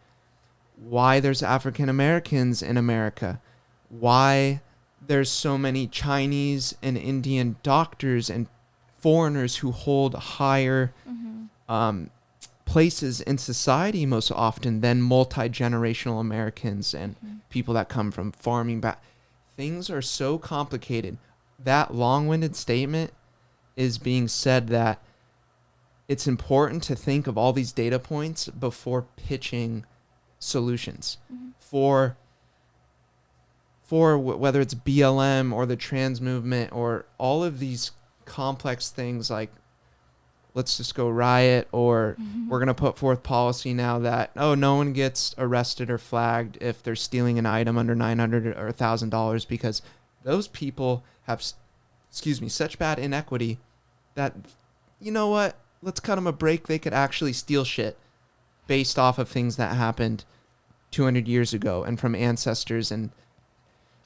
why there's African Americans in America, why there's so many Chinese and Indian doctors and foreigners who hold higher places in society most often than multi-generational Americans and people that come from farming back. Things are so complicated. That long-winded statement is being said that it's important to think of all these data points before pitching solutions for whether it's BLM or the trans movement or all of these complex things, like let's just go riot, or we're going to put forth policy now that, no one gets arrested or flagged if they're stealing an item under $900 or $1,000 because those people have, such bad inequity that, you know what, let's cut them a break. They could actually steal shit based off of things that happened 200 years ago and from ancestors, and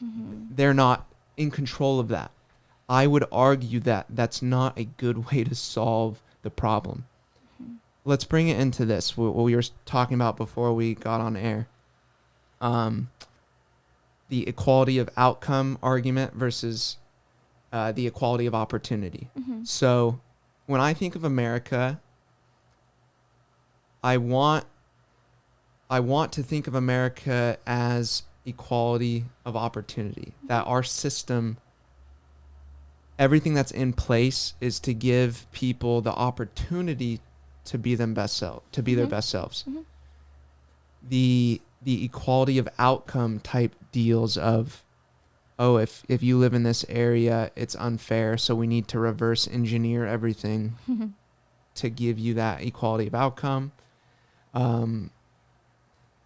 they're not in control of that. I would argue that that's not a good way to solve the problem. Let's bring it into this, what we were talking about before we got on air. The equality of outcome argument versus the equality of opportunity. So when I think of America, I want to think of America as equality of opportunity, that our system, everything that's in place is to give people the opportunity to be their best selves. The equality of outcome type deals of, oh, if you live in this area, it's unfair, so we need to reverse engineer everything to give you that equality of outcome.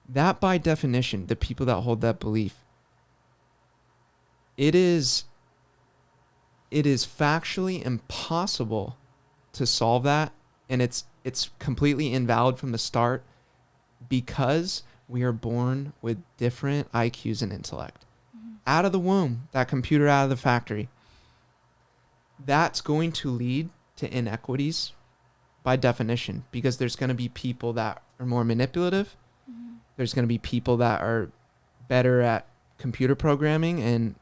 That by definition, the people that hold that belief, it is factually impossible to solve that, and it's completely invalid from the start because we are born with different IQs and intellect. Out of the womb, that computer out of the factory. That's going to lead to inequities by definition, because there's going to be people that are more manipulative. There's going to be people that are better at computer programming and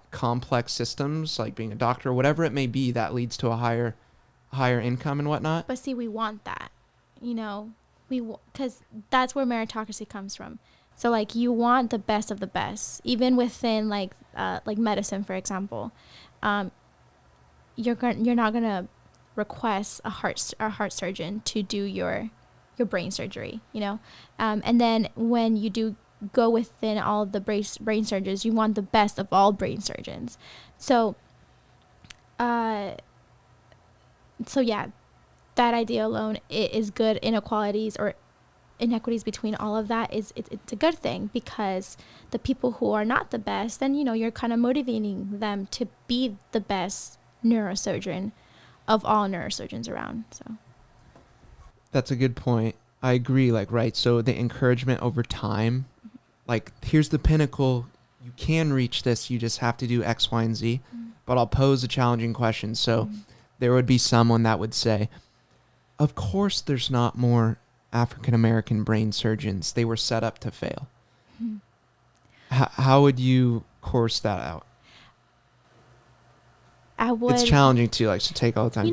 complex systems, like being a doctor or whatever it may be, that leads to a higher income and whatnot. But see, we want that, because that's where meritocracy comes from. So like you want the best of the best, even within like medicine, for example. You're not gonna request a heart surgeon to do your brain surgery, and then when you do go within all of the brain surgeons, you want the best of all brain surgeons. So yeah, that idea alone is good. Inequalities or inequities between all of that it's a good thing, because the people who are not the best, then you're kind of motivating them to be the best neurosurgeon of all neurosurgeons around. So that's a good point. I agree. Right. So the encouragement over time, like, here's the pinnacle. You can reach this. You just have to do X, Y, and Z. But I'll pose a challenging question. So there would be someone that would say, of course there's not more African-American brain surgeons. They were set up to fail. How would you course that out? It's challenging to take all the time.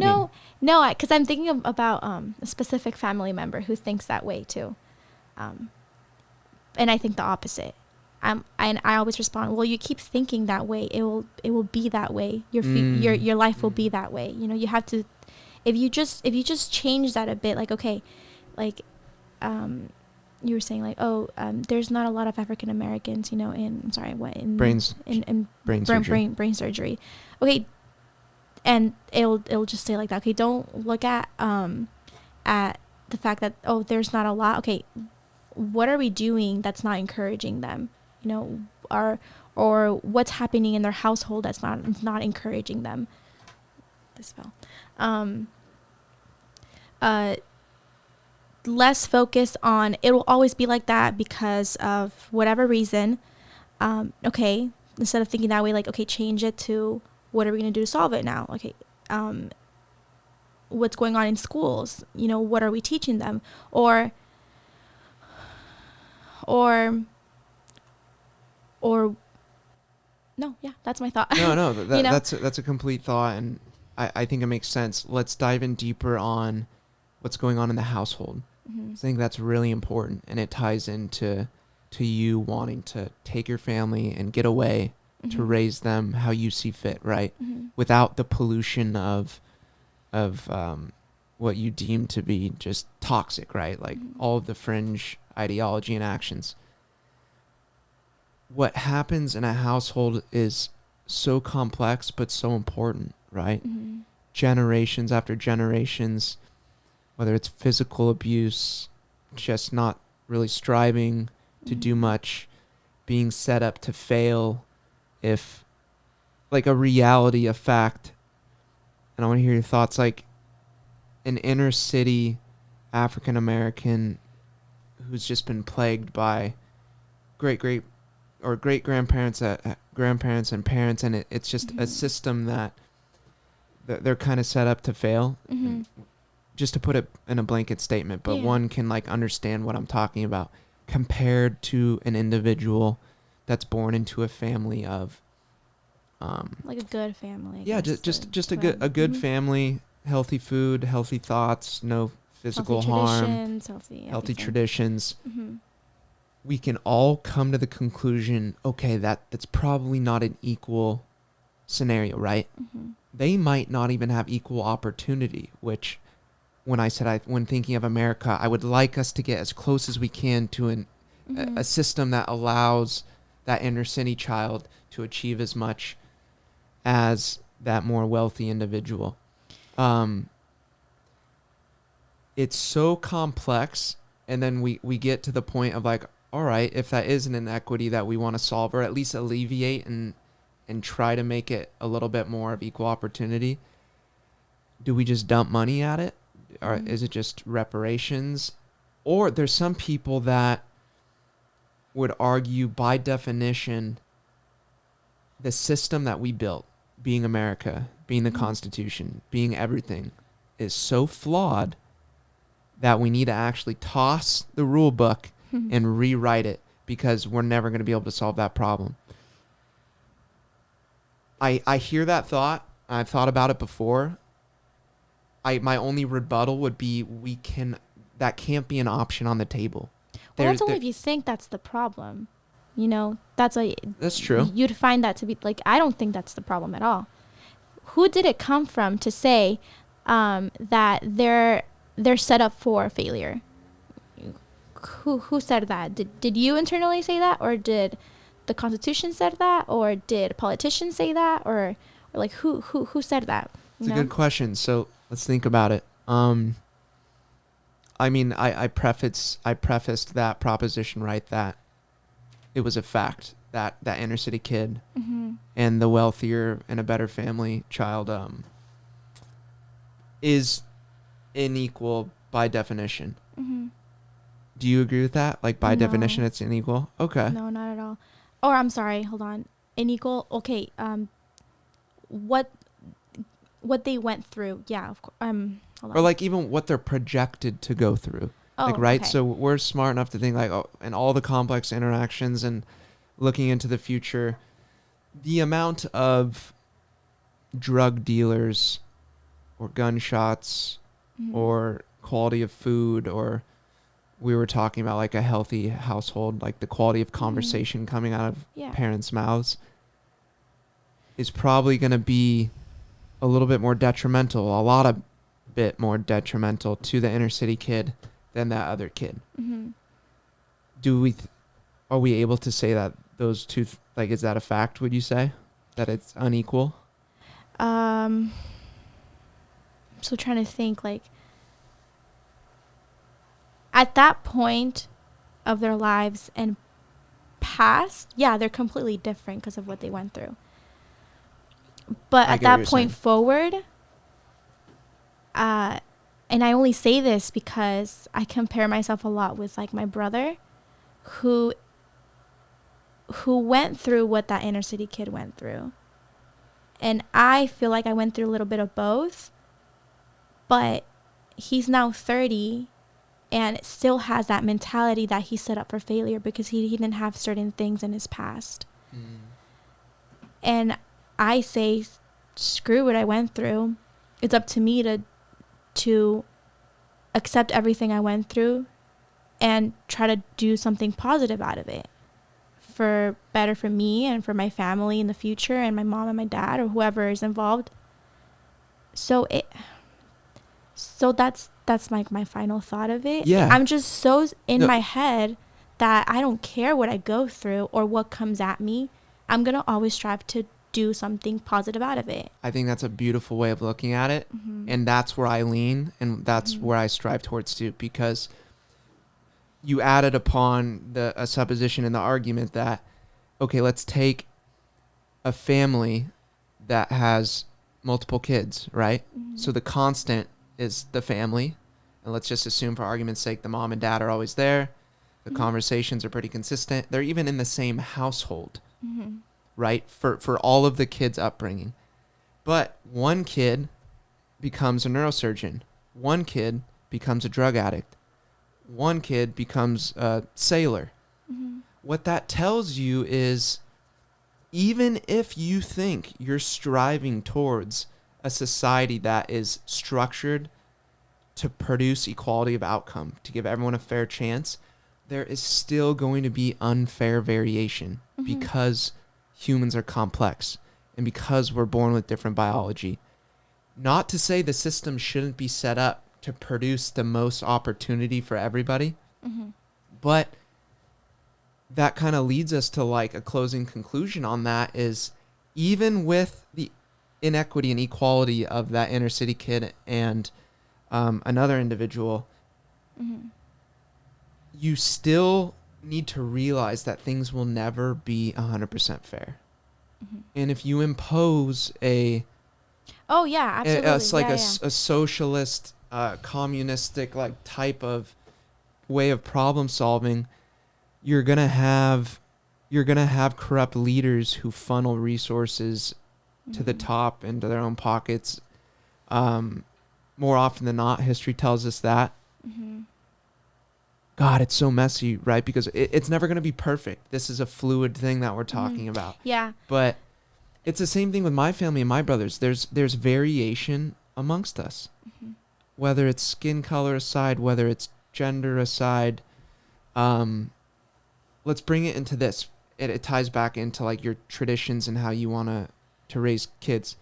No, because I'm thinking about a specific family member who thinks that way too. And I think the opposite. And I always respond, well, you keep thinking that way, it will be that way. Your life will be that way. You have to, if you just change that a bit, you were saying there's not a lot of African Americans, in brain surgery. Okay. And it'll just say like that. Okay, don't look at the fact that, oh, there's not a lot. Okay, what are we doing that's not encouraging them? Or what's happening in their household that's not encouraging them? This fell. Less focus on it will always be like that because of whatever reason. Okay, instead of thinking that way, okay, change it to, what are we going to do to solve it now? Okay, what's going on in schools? What are we teaching them? Or no, yeah, that's my thought. No, that's a complete thought, and I think it makes sense. Let's dive in deeper on what's going on in the household. I think that's really important, and it ties into you wanting to take your family and get away to raise them how you see fit, right? Without the pollution of what you deem to be just toxic, right? All of the fringe ideology and actions. What happens in a household is so complex but so important, right? Generations after generations, whether it's physical abuse, just not really striving to do much, being set up to fail, if a reality, a fact. And I want to hear your thoughts, an inner city African American who's just been plagued by great or great grandparents, grandparents and parents, and it's just a system that they're kind of set up to fail. Mm-hmm. Just to put it in a blanket statement, but one can like understand what I'm talking about compared to an individual that's born into a family of like a good family. Just a good family, healthy food, healthy thoughts, no physical harm, healthy traditions. Mm-hmm. We can all come to the conclusion, okay, that's probably not an equal scenario, right? Mm-hmm. They might not even have equal opportunity, which when thinking of America, I would like us to get as close as we can to a system that allows that inner city child to achieve as much as that more wealthy individual. It's so complex, and then we get to the point of like, all right, if that is an inequity that we want to solve or at least alleviate and try to make it a little bit more of equal opportunity, do we just dump money at it? Or is it just reparations? Or there's some people that would argue by definition the system that we built, being America, being the Constitution, being everything, is so flawed that we need to actually toss the rule book and rewrite it, because we're never going to be able to solve that problem. I hear that thought. I've thought about it before. My only rebuttal would be that can't be an option on the table. Well, that's only if you think that's the problem. You know, that's true. You'd find that to be like, I don't think that's the problem at all. Who did it come from to say that they're set up for failure? Who said that? Did you internally say that, or did the Constitution said that, or did politicians say that, or like who said that? It's a good question. So let's think about it. I mean, I prefaced that proposition, right, that it was a fact that inner city kid and the wealthier and a better family child is unequal by definition. Do you agree with that? Like, by definition, it's unequal? Okay. No, not at all. Or I'm sorry, hold on. Unequal. Okay. What they went through? Yeah, of course. Hold on. Or like even what they're projected to go through. Oh, like, right? Okay. So we're smart enough to think like, oh, and all the complex interactions and looking into the future, the amount of drug dealers or gunshots or quality of food, or we were talking about like a healthy household, like the quality of conversation coming out of parents' mouths is probably going to be a little bit more detrimental, a lot of bit more detrimental to the inner city kid than that other kid. Are we able to say that those two, like, is that a fact, would you say? That it's unequal? So trying to think, like, at that point of their lives and past, they're completely different because of what they went through. But at that point forward, and I only say this because I compare myself a lot with like my brother, who went through what that inner city kid went through. And I feel like I went through a little bit of both, but he's now 30 and still has that mentality that he's set up for failure because he didn't have certain things in his past. And I say, screw what I went through. It's up to me to accept everything I went through and try to do something positive out of it, for better for me and for my family in the future, and my mom and my dad or whoever is involved. So that's like my final thought of it. Yeah. I'm just so in my head that I don't care what I go through or what comes at me. I'm going to always strive to do something positive out of it. I think that's a beautiful way of looking at it. And that's where I lean, and that's where I strive towards too, because you added upon a supposition in the argument that, okay, let's take a family that has multiple kids, right? So the constant is the family, and let's just assume for argument's sake the mom and dad are always there. The conversations are pretty consistent. They're even in the same household, right? For all of the kids' upbringing. But one kid becomes a neurosurgeon. One kid becomes a drug addict. One kid becomes a sailor. What that tells you is, even if you think you're striving towards a society that is structured to produce equality of outcome, to give everyone a fair chance, there is still going to be unfair variation because humans are complex and because we're born with different biology. Not to say the system shouldn't be set up to produce the most opportunity for everybody, but that kind of leads us to like a closing conclusion on that is, even with the inequity and equality of that inner city kid and another individual, you still need to realize that things will never be 100% fair. And if you impose a absolutely, a socialist, communistic like type of way of problem solving, you're gonna have corrupt leaders who funnel resources to the top into their own pockets. More often than not, history tells us that. God, it's so messy, right? Because it's never going to be perfect. This is a fluid thing that we're talking about. Yeah. But it's the same thing with my family and my brothers. There's variation amongst us. Whether it's skin color aside, whether it's gender aside. Let's bring it into this. It ties back into like your traditions and how you want to raise kids.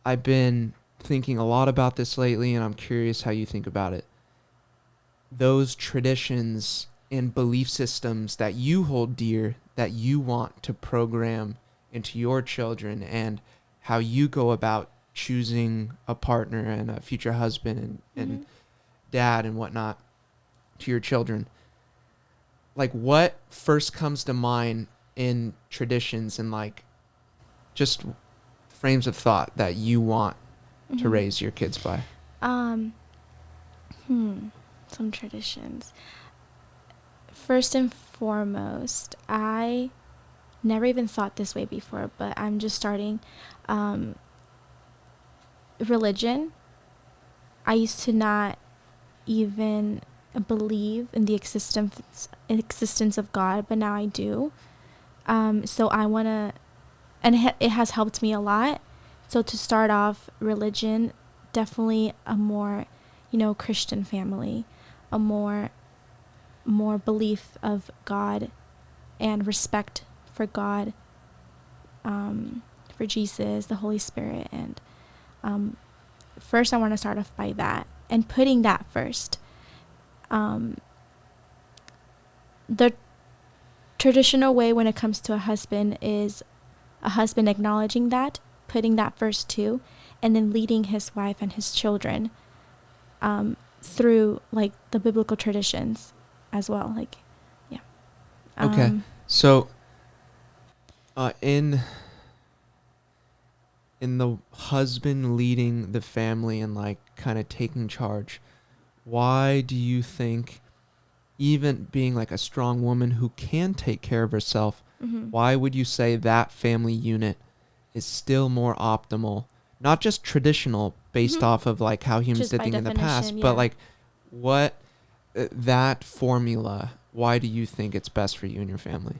I've been thinking a lot about this lately, and I'm curious how you think about it. Those traditions and belief systems that you hold dear, that you want to program into your children, and how you go about choosing a partner and a future husband and dad and whatnot to your children. Like, what first comes to mind in traditions and like just frames of thought that you want to raise your kids by? Some traditions. First and foremost, I never even thought this way before, but I'm just starting. Religion. I used to not even believe in the existence of God, but now I do. So I want to, and it has helped me a lot. So to start off, religion, definitely a more, Christian family, a more belief of God and respect for God, for Jesus, the Holy Spirit. And first I want to start off by that and putting that first. The traditional way when it comes to a husband is a husband acknowledging that, putting that first too, and then leading his wife and his children through like the biblical traditions as well. Like, yeah. Okay. So in the husband leading the family and like kind of taking charge, why do you think, even being like a strong woman who can take care of herself, why would you say that family unit is still more optimal? Not just traditional based off of like how humans did things in the past, but like what that formula, why do you think it's best for you and your family?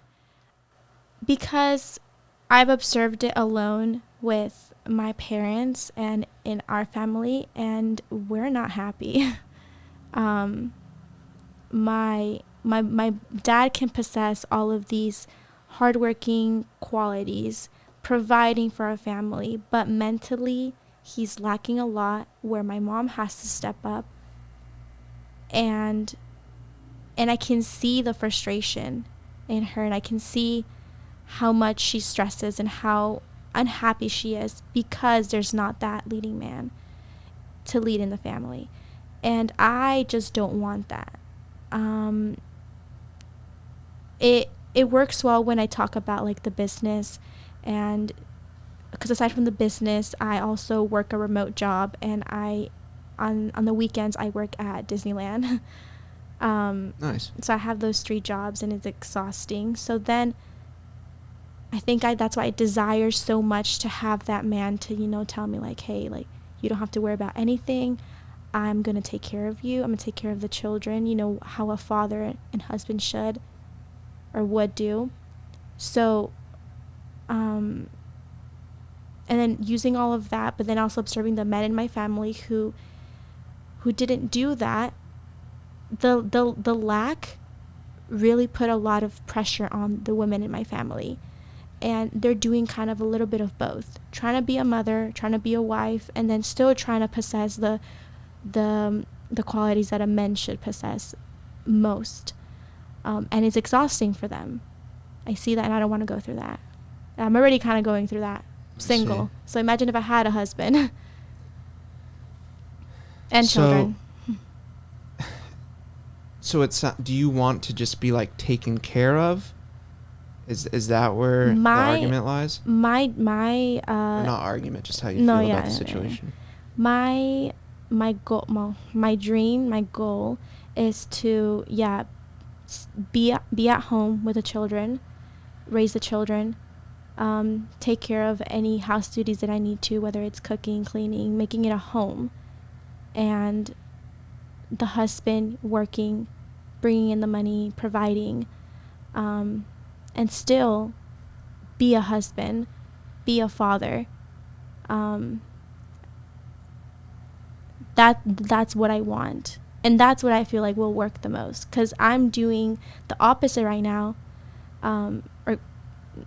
Because I've observed it alone with my parents and in our family, and we're not happy. My dad can possess all of these hardworking qualities, providing for our family, but mentally he's lacking a lot, where my mom has to step up, and I can see the frustration in her, and I can see how much she stresses and how unhappy she is because there's not that leading man to lead in the family. And I just don't want that. It works well when I talk about like the business, and because aside from the business, I also work a remote job, and on the weekends I work at Disneyland. Nice. So I have those 3 jobs, and it's exhausting. So then I think that's why I desire so much to have that man to, tell me like, hey, like, you don't have to worry about anything. I'm going to take care of you. I'm going to take care of the children, how a father and husband should or would do. So, and then using all of that, but then also observing the men in my family who didn't do that, the lack really put a lot of pressure on the women in my family. And they're doing kind of a little bit of both, trying to be a mother, trying to be a wife, and then still trying to possess the qualities that a man should possess most. And it's exhausting for them. I see that, and I don't want to go through that. I'm already kind of going through that, single. So imagine if I had a husband and children. So do you want to just be like taken care of? Is that where the argument lies? Not argument, just how you feel about the situation. My goal, my dream, my goal is to be at home with the children, raise the children, take care of any house duties that I need to, whether it's cooking, cleaning, making it a home, and the husband working, bringing in the money, providing, and still be a husband, be a father. That's what I want. And that's what I feel like will work the most. Because I'm doing the opposite right now, or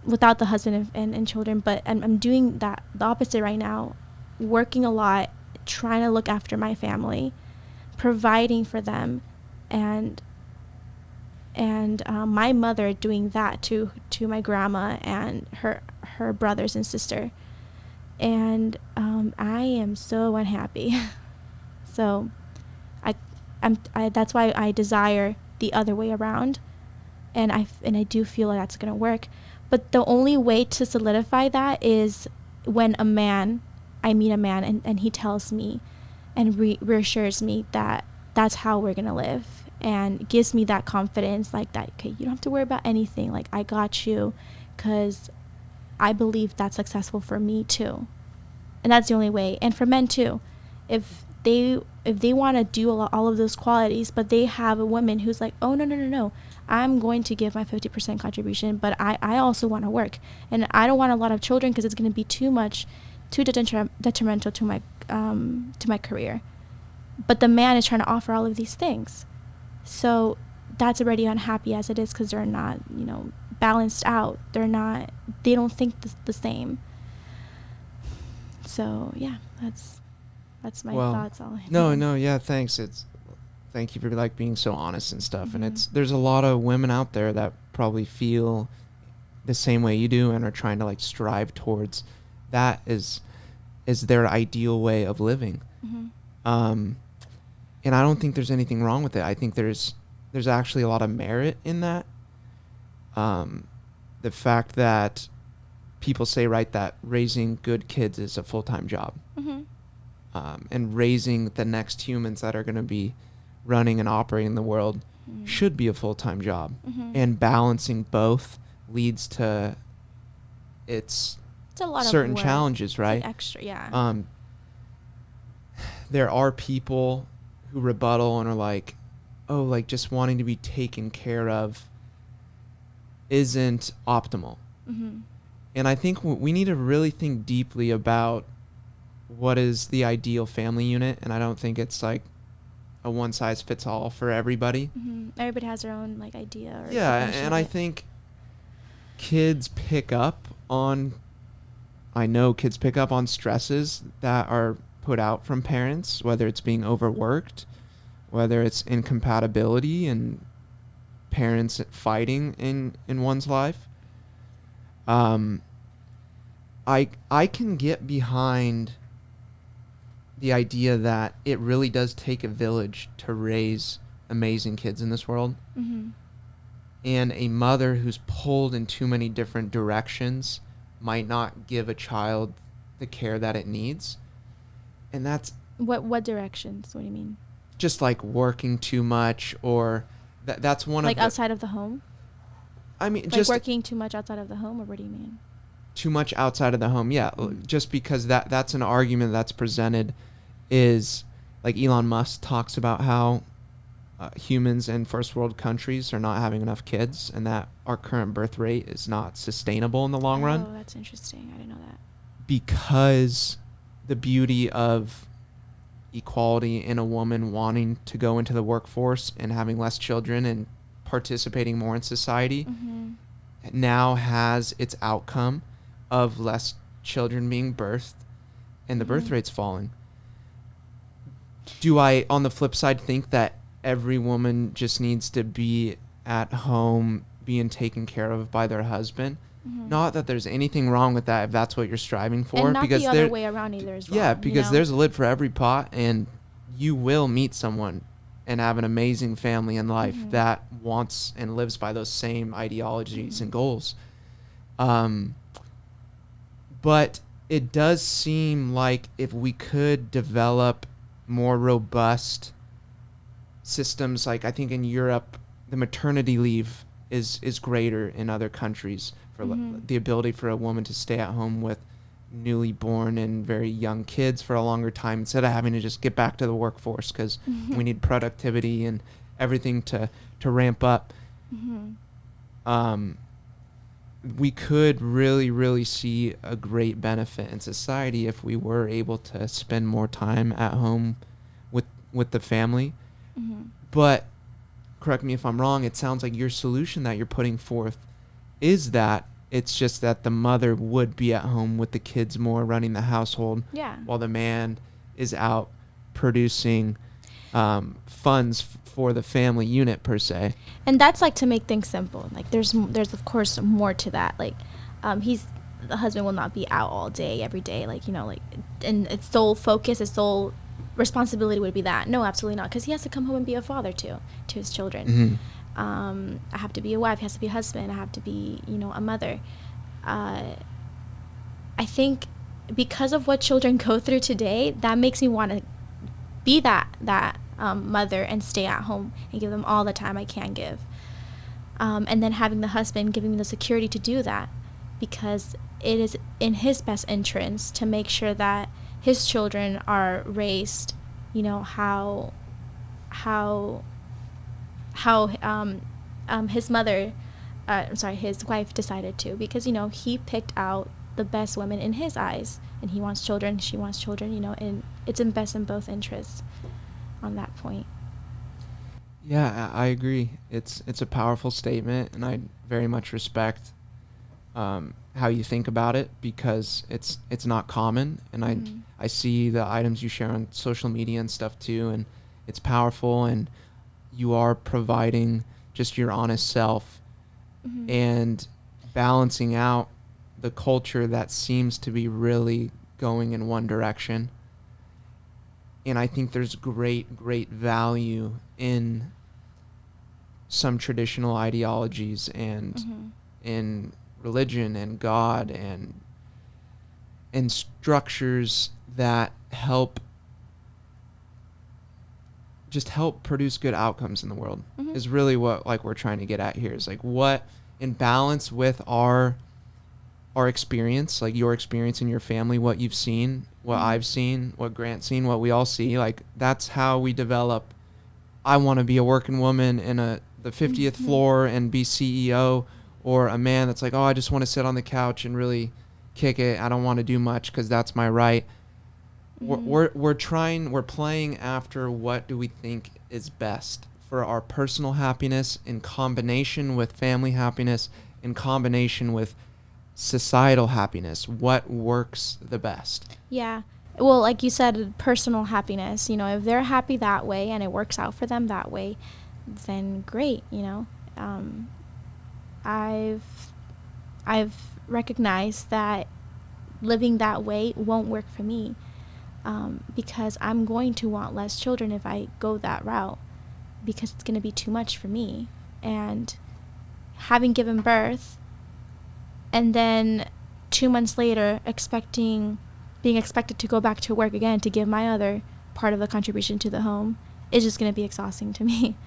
without the husband and children, but I'm doing the opposite right now, working a lot, trying to look after my family, providing for them, and my mother doing that to my grandma and her brothers and sister. And I am so unhappy. So I that's why I desire the other way around, and I do feel like that's gonna work. But the only way to solidify that is when I meet a man and he tells me and reassures me that that's how we're gonna live, and gives me that confidence, like that, okay, you don't have to worry about anything, like I got you, because I believe that's successful for me too. And that's the only way. And for men too, if they want to do all of those qualities, but they have a woman who's like, oh no, I'm going to give my 50% contribution, but I also want to work, and I don't want a lot of children because it's going to be too detrimental to my career. But the man is trying to offer all of these things, so that's already unhappy as it is, because they're not balanced out. They don't think the same. So yeah, that's my thoughts. Thanks. Thank you for like being so honest and stuff. Mm-hmm. And there's a lot of women out there that probably feel the same way you do and are trying to like strive towards that is their ideal way of living. Mm-hmm. And I don't think there's anything wrong with it. I think there's actually a lot of merit in that. The fact that people say, right, that raising good kids is a full-time job. Mm-hmm. And raising the next humans that are going to be running and operating the world should be a full-time job. Mm-hmm. And balancing both leads to it's a lot certain of challenges, right? It's extra, yeah. There are people who rebuttal and are like, oh, like just wanting to be taken care of isn't optimal. Mm-hmm. And I think we need to really think deeply about what is the ideal family unit. And I don't think it's like a one size fits all for everybody. Mm-hmm. Everybody has their own like idea. And I think kids pick up on stresses that are put out from parents, whether it's being overworked, whether it's incompatibility and parents fighting in one's life. I can get behind the idea that it really does take a village to raise amazing kids in this world. Mm-hmm. And a mother who's pulled in too many different directions might not give a child the care that it needs. And that's... What directions? What do you mean? just like working too much, or that's one like of the, outside of the home. I mean, Like just working too much outside of the home, or what do you mean? too much outside of the home. Yeah, just because that's an argument that's presented, is like Elon Musk talks about how humans in first world countries are not having enough kids, and that our current birth rate is not sustainable in the long run. Oh, that's interesting. I didn't know that. Because the beauty of equality in a woman wanting to go into the workforce and having less children and participating more in society now has its outcome of less children being birthed and the birth rate's falling. Do I, on the flip side, think that every woman just needs to be at home being taken care of by their husband? Not that there's anything wrong with that if that's what you're striving for. And not because the other way around either as well. Yeah, because there's a lid for every pot, and you will meet someone and have an amazing family in life that wants and lives by those same ideologies and goals. But it does seem like if we could develop more robust systems, like I think in Europe, the maternity leave is greater in other countries for the ability for a woman to stay at home with newly born and very young kids for a longer time instead of having to just get back to the workforce because we need productivity and everything to ramp up. We could really see a great benefit in society if we were able to spend more time at home with the family. But correct me if I'm wrong, it sounds like your solution that you're putting forth is that it's just that the mother would be at home with the kids more, running the household, while the man is out producing funds for the family unit per se. And that's like to make things simple. Like there's of course more to that. Like the husband will not be out all day every day. Like and its sole focus, its sole responsibility would be that. No, absolutely not, because he has to come home and be a father to his children. I have to be a wife, he has to be a husband, I have to be a mother. I think because of what children go through today, that makes me want to be that mother and stay at home and give them all the time I can give, and then having the husband giving me the security to do that, because it is in his best interest to make sure that his children are raised, how his his wife decided to, because he picked out the best women in his eyes, and he wants children, she wants children, and it's in both interests on that point. Yeah, I agree. It's a powerful statement, and I very much respect how you think about it, because it's not common, and I see the items you share on social media and stuff too, and it's powerful, and you are providing just your honest self and balancing out the culture that seems to be really going in one direction. And I think there's great value in some traditional ideologies and in religion and God and structures that help produce good outcomes in the world is really what we're trying to get at here, is what in balance with our experience, like your experience in your family, what you've seen, what I've seen, what Grant's seen, what we all see, that's how we develop. I want to be a working woman in the 50th floor and be CEO, or a man that's like, oh, I just want to sit on the couch and really kick it. I don't want to do much because that's my right. We're playing after what do we think is best for our personal happiness in combination with family happiness, in combination with societal happiness. What works the best? Yeah. Well, like you said, personal happiness, if they're happy that way and it works out for them that way, then great, I've recognized that living that way won't work for me, because I'm going to want less children if I go that route, because it's going to be too much for me. And having given birth and then 2 months later being expected to go back to work again to give my other part of the contribution to the home, is just going to be exhausting to me.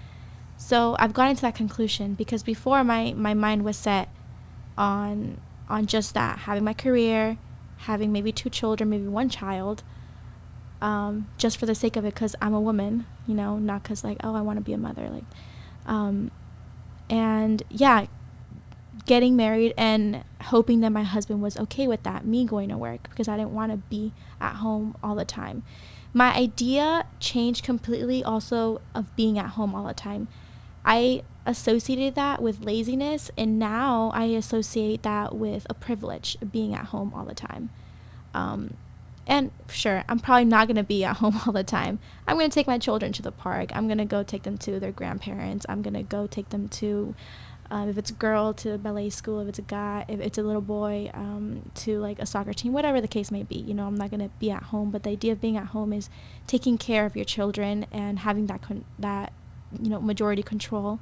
So I've gotten to that conclusion because before my mind was set on just that, having my career, having maybe 2 children, maybe 1 child, just for the sake of it, because I'm a woman, you know, not because like, oh, I want to be a mother, like, and yeah, getting married and hoping that my husband was okay with that, me going to work, because I didn't want to be at home all the time. My idea changed completely also of being at home all the time. I associated that with laziness, and now I associate that with a privilege of being at home all the time. And sure, I'm probably not going to be at home all the time. I'm going to take my children to the park. I'm going to go take them to their grandparents. I'm going to go take them to, if it's a girl, to ballet school. If it's a guy, if it's a little boy, to like a soccer team, whatever the case may be. You know, I'm not going to be at home. But the idea of being at home is taking care of your children and having that you know, majority control,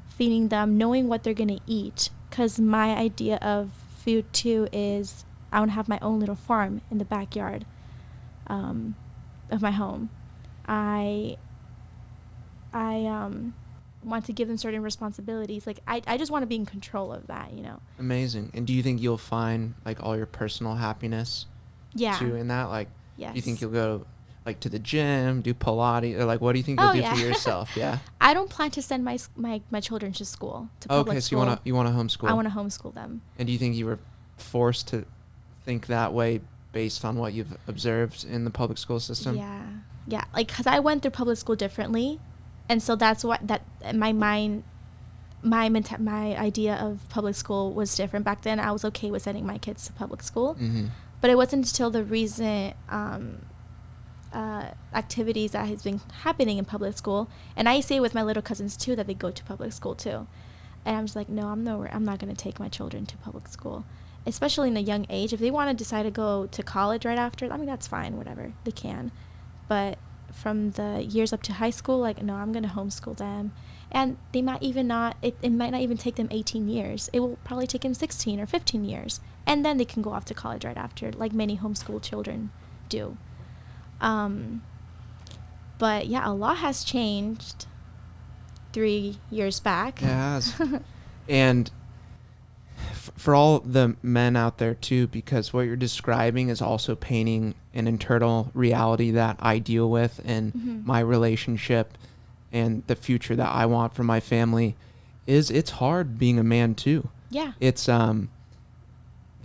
feeding them, knowing what they're going to eat. Because my idea of food, too, is I want to have my own little farm in the backyard of my home. I want to give them certain responsibilities. Like, I just want to be in control of that, you know. Amazing. And do you think you'll find, like, all your personal happiness, too, in that? Like, yes. Do you think you'll go, like, to the gym, do Pilates, or, like, what do you think you'll do for yourself? Yeah. I don't plan to send my children to school, to public school. Okay, so you want to homeschool. I want to homeschool them. And do you think you were forced to think that way based on what you've observed in the public school system? Yeah, like, because I went through public school differently, and so that's what my idea of public school was different. Back then I was okay with sending my kids to public school. Mm-hmm. But it wasn't until the recent activities that has been happening in public school, and I see it with my little cousins too, that they go to public school too, and I'm just like, no, I'm not going to take my children to public school, especially in a young age. If they want to decide to go to college right after, I mean, that's fine, whatever, they can. But from the years up to high school, like, no, I'm going to homeschool them. And they might even not, it might not even take them 18 years. It will probably take them 16 or 15 years. And then they can go off to college right after, like many homeschool children do. But yeah, a lot has changed 3 years back. It has. And for all the men out there too, because what you're describing is also painting an internal reality that I deal with in my relationship and the future that I want for my family. It's hard being a man too. Yeah. It's the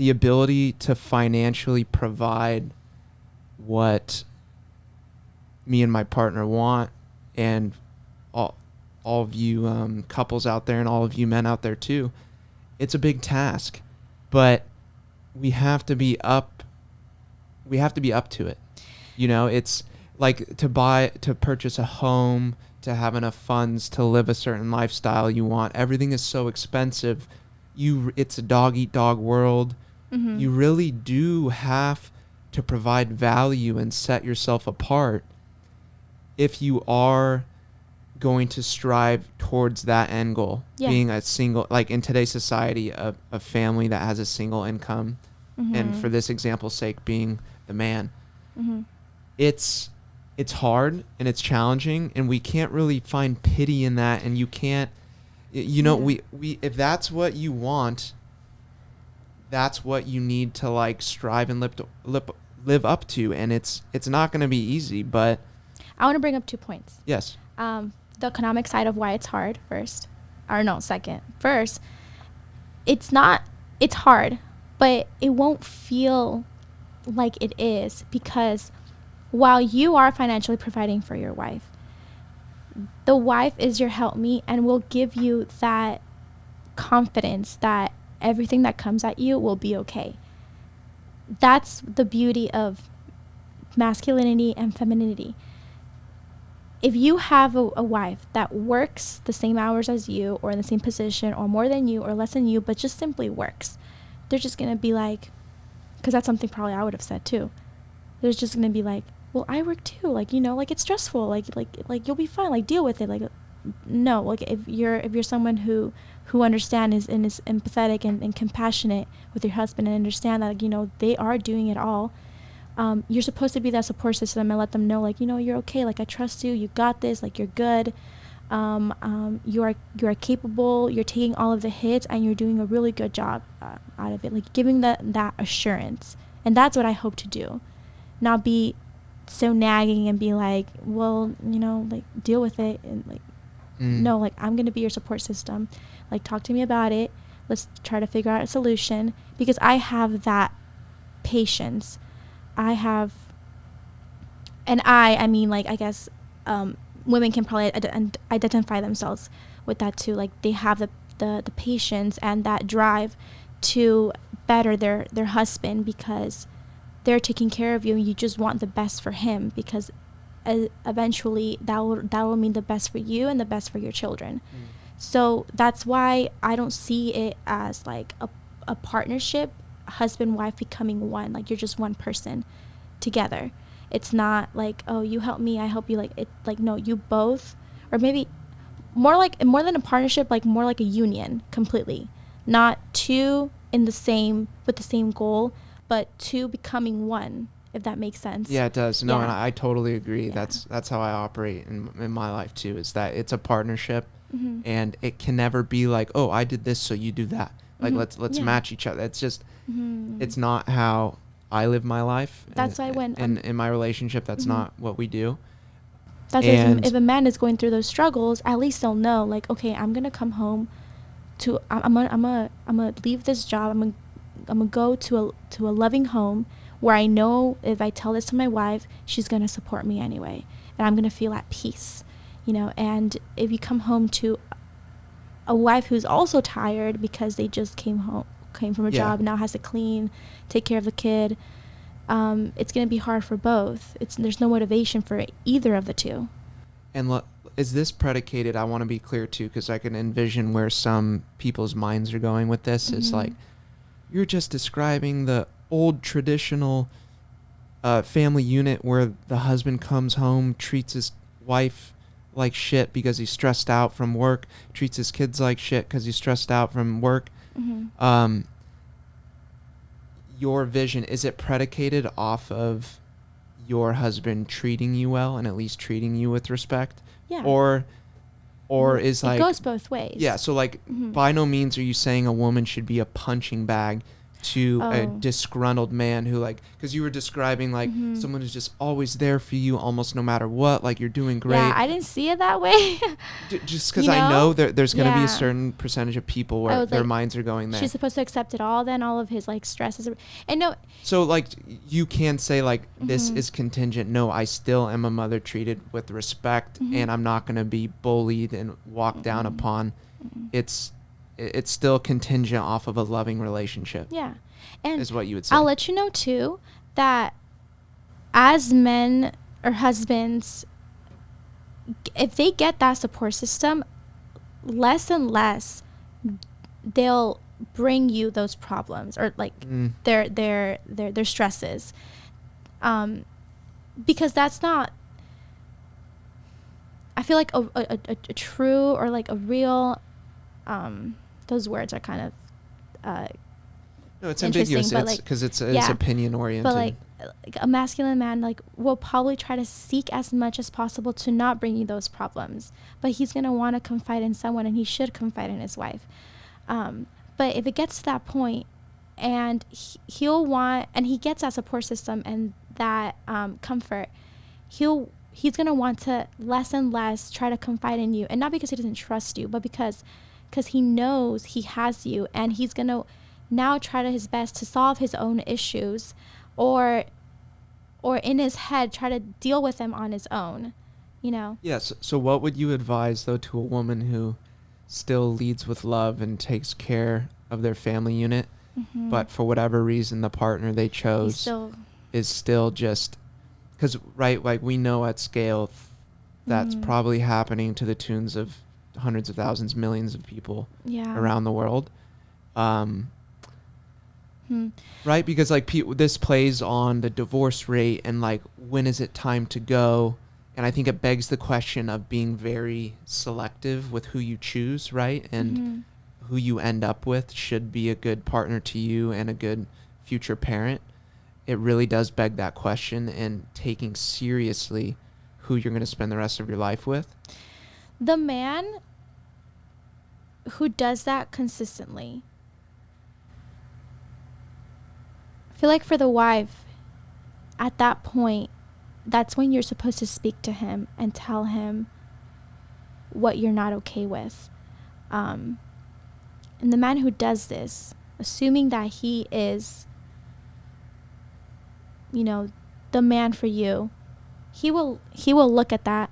ability to financially provide what me and my partner want, and all of you couples out there and all of you men out there too. It's a big task, but we have to be up to it. You know, it's like to purchase a home, to have enough funds to live a certain lifestyle you want. Everything is so expensive. It's a dog eat dog world. Mm-hmm. You really do have to provide value and set yourself apart if you are going to strive towards that end goal. Yeah. Being a single, like in today's society, a family that has a single income, and for this example's sake, being the man. It's hard and it's challenging, and we can't really find pity in that. And you can't, we if that's what you want, that's what you need to like strive and live up to. And it's not going to be easy, but I want to bring up 2 points. Yes. The economic side of why it's hard second. First, it's hard, but it won't feel like it is, because while you are financially providing for your wife, the wife is your helpmeet and will give you that confidence that everything that comes at you will be okay. That's the beauty of masculinity and femininity. If you have a wife that works the same hours as you, or in the same position, or more than you, or less than you, but just simply works, they're just going to be like, because that's something probably I would have said too. They're just going to be like, well, I work too. Like, like it's stressful. Like you'll be fine. Like, deal with it. Like, no, like if you're someone who understands and is empathetic and compassionate with your husband, and understand that, they are doing it all, You're supposed to be that support system and let them know, like, you're okay. Like, I trust you. You got this. Like, you're good. You are capable. You're taking all of the hits, and you're doing a really good job out of it. Like, giving that assurance, and that's what I hope to do. Not be so nagging and be like, well, like, deal with it, and like, no, like, I'm gonna be your support system. Like, talk to me about it. Let's try to figure out a solution, because I have that patience. I mean, like, I guess women can probably identify themselves with that too. Like, they have the patience and that drive to better their husband, because they're taking care of you, and you just want the best for him, because eventually that will mean the best for you and the best for your children. So that's why I don't see it as like a partnership, husband wife becoming one. Like, you're just one person together. It's not like, oh, you help me, I help you. Like, it, like, no, you both, or maybe more than a partnership, like more like a union completely. Not two with the same goal, but two becoming one, if that makes sense. Yeah, it does. No, Yeah. and I totally agree. Yeah. That's how I operate in my life too, is that it's a partnership, and it can never be like, oh, I did this, so you do that. Like, let's match each other. It's just, it's not how I live my life. That's why in my relationship, that's not what we do. That's why if a man is going through those struggles, at least they'll know, like, okay, I'm gonna come home to, I'm gonna leave this job. I'm gonna go to a loving home where I know if I tell this to my wife, she's gonna support me anyway, and I'm gonna feel at peace, And if you come home to a wife who's also tired because they just came from a job, now has to clean, take care of the kid, it's going to be hard for both. There's no motivation for either of the two. And is this predicated, I want to be clear too, because I can envision where some people's minds are going with this. It's like, you're just describing the old traditional family unit where the husband comes home, treats his wife like shit because he's stressed out from work, treats his kids like shit because he's stressed out from work. Your vision, is it predicated off of your husband treating you well and at least treating you with respect? Yeah. Or is like, it goes both ways. Yeah. So like, by no means are you saying a woman should be a punching bag to a disgruntled man who, like, because you were describing like someone who's just always there for you almost no matter what, like, you're doing great. Yeah, I didn't see it that way. Just because I know there's going to be a certain percentage of people where their minds are going there. She's supposed to accept it all, then all of his like stresses. And no. So like, you can say like, this is contingent. No, I still am a mother treated with respect, and I'm not going to be bullied and walked down upon. It's still contingent off of a loving relationship. Yeah. And is what you would say. I'll let you know too that as men or husbands, if they get that support system, less and less they'll bring you those problems or like their stresses. Because that's not, I feel like a true or like a real, those words are kind of no, it's ambiguous. But it's like, because it's opinion oriented. But like a masculine man, like, will probably try to seek as much as possible to not bring you those problems. But he's gonna want to confide in someone, and he should confide in his wife. But if it gets to that point, and he'll want, and he gets that support system and that comfort, he's gonna want to less and less try to confide in you, and not because he doesn't trust you, but because he knows he has you, and he's gonna now try to his best to solve his own issues, or in his head try to deal with them on his own, Yes. So what would you advise though to a woman who still leads with love and takes care of their family unit, but for whatever reason the partner they chose is still just, because like we know at scale that's probably happening to the tunes of hundreds of thousands, millions of people around the world. Right? Because like this plays on the divorce rate and like, when is it time to go? And I think it begs the question of being very selective with who you choose, right? And who you end up with should be a good partner to you and a good future parent. it really does beg that question, and taking seriously who you're going to spend the rest of your life with. The man who does that consistently, I feel like for the wife, at that point, that's when you're supposed to speak to him and tell him what you're not okay with. And the man who does this, assuming that he is, the man for you, he will look at that,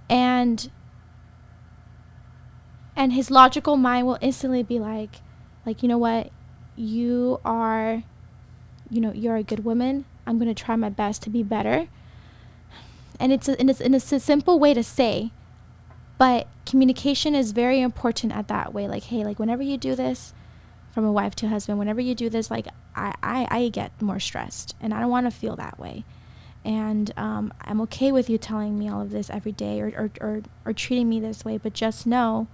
and his logical mind will instantly be like, you know what, you're a good woman. I'm going to try my best to be better. And it's a simple way to say, but communication is very important at that way. Like, hey, like whenever you do this, from a wife to a husband, whenever you do this, like I get more stressed, and I don't want to feel that way. And I'm okay with you telling me all of this every day, or treating me this way, but just know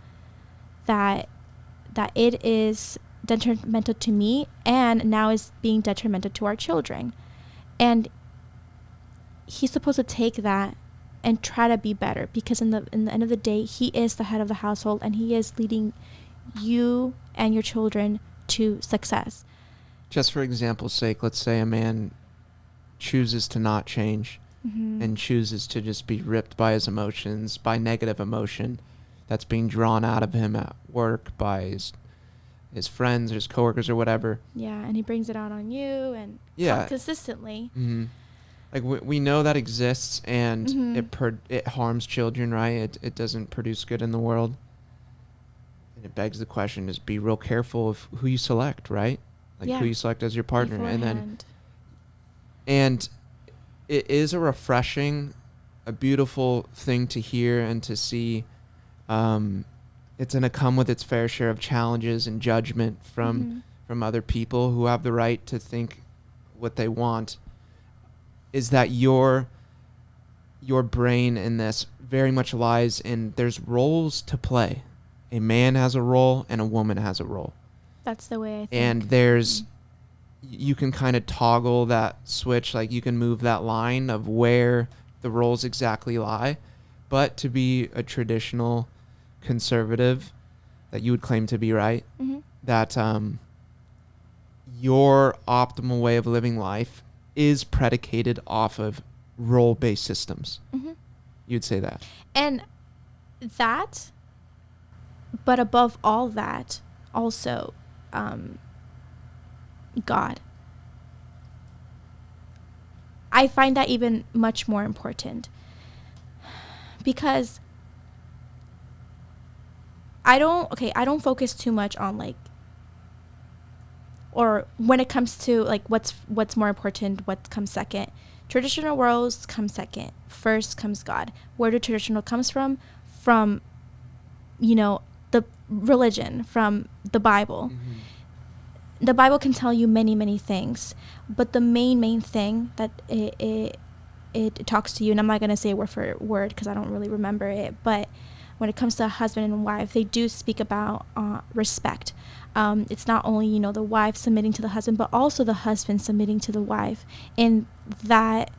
that it is detrimental to me, and now is being detrimental to our children. And he's supposed to take that and try to be better, because in the end of the day, he is the head of the household, and he is leading you and your children to success. Just for example's sake, let's say a man chooses to not change, and chooses to just be ripped by his emotions, by negative emotion that's being drawn out of him at work by his friends or his coworkers or whatever. Yeah, and he brings it out on you, and consistently. Like we know that exists, and it harms children, right? It doesn't produce good in the world. And it begs the question: is be real careful of who you select, right? Like who you select as your partner, beforehand. and it is a beautiful thing to hear and to see. It's going to come with its fair share of challenges and judgment from other people who have the right to think what they want. Is that your brain in this very much lies in, there's roles to play. A man has a role and a woman has a role. That's the way I think. And you can kind of toggle that switch, like you can move that line of where the roles exactly lie. But to be a traditional conservative that you would claim to be, right? That your optimal way of living life is predicated off of role-based systems. You'd say that. And that, but above all that, also God. I find that even much more important, because I don't focus too much on like, or when it comes to like what's more important, what comes second. Traditional roles come second. First comes God. Where do traditional comes from? From, the religion, from the Bible. The Bible can tell you many, many things, but the main thing that it talks to you, and I'm not going to say word for word because I don't really remember it, but when it comes to a husband and wife, they do speak about respect. It's not only, the wife submitting to the husband, but also the husband submitting to the wife in that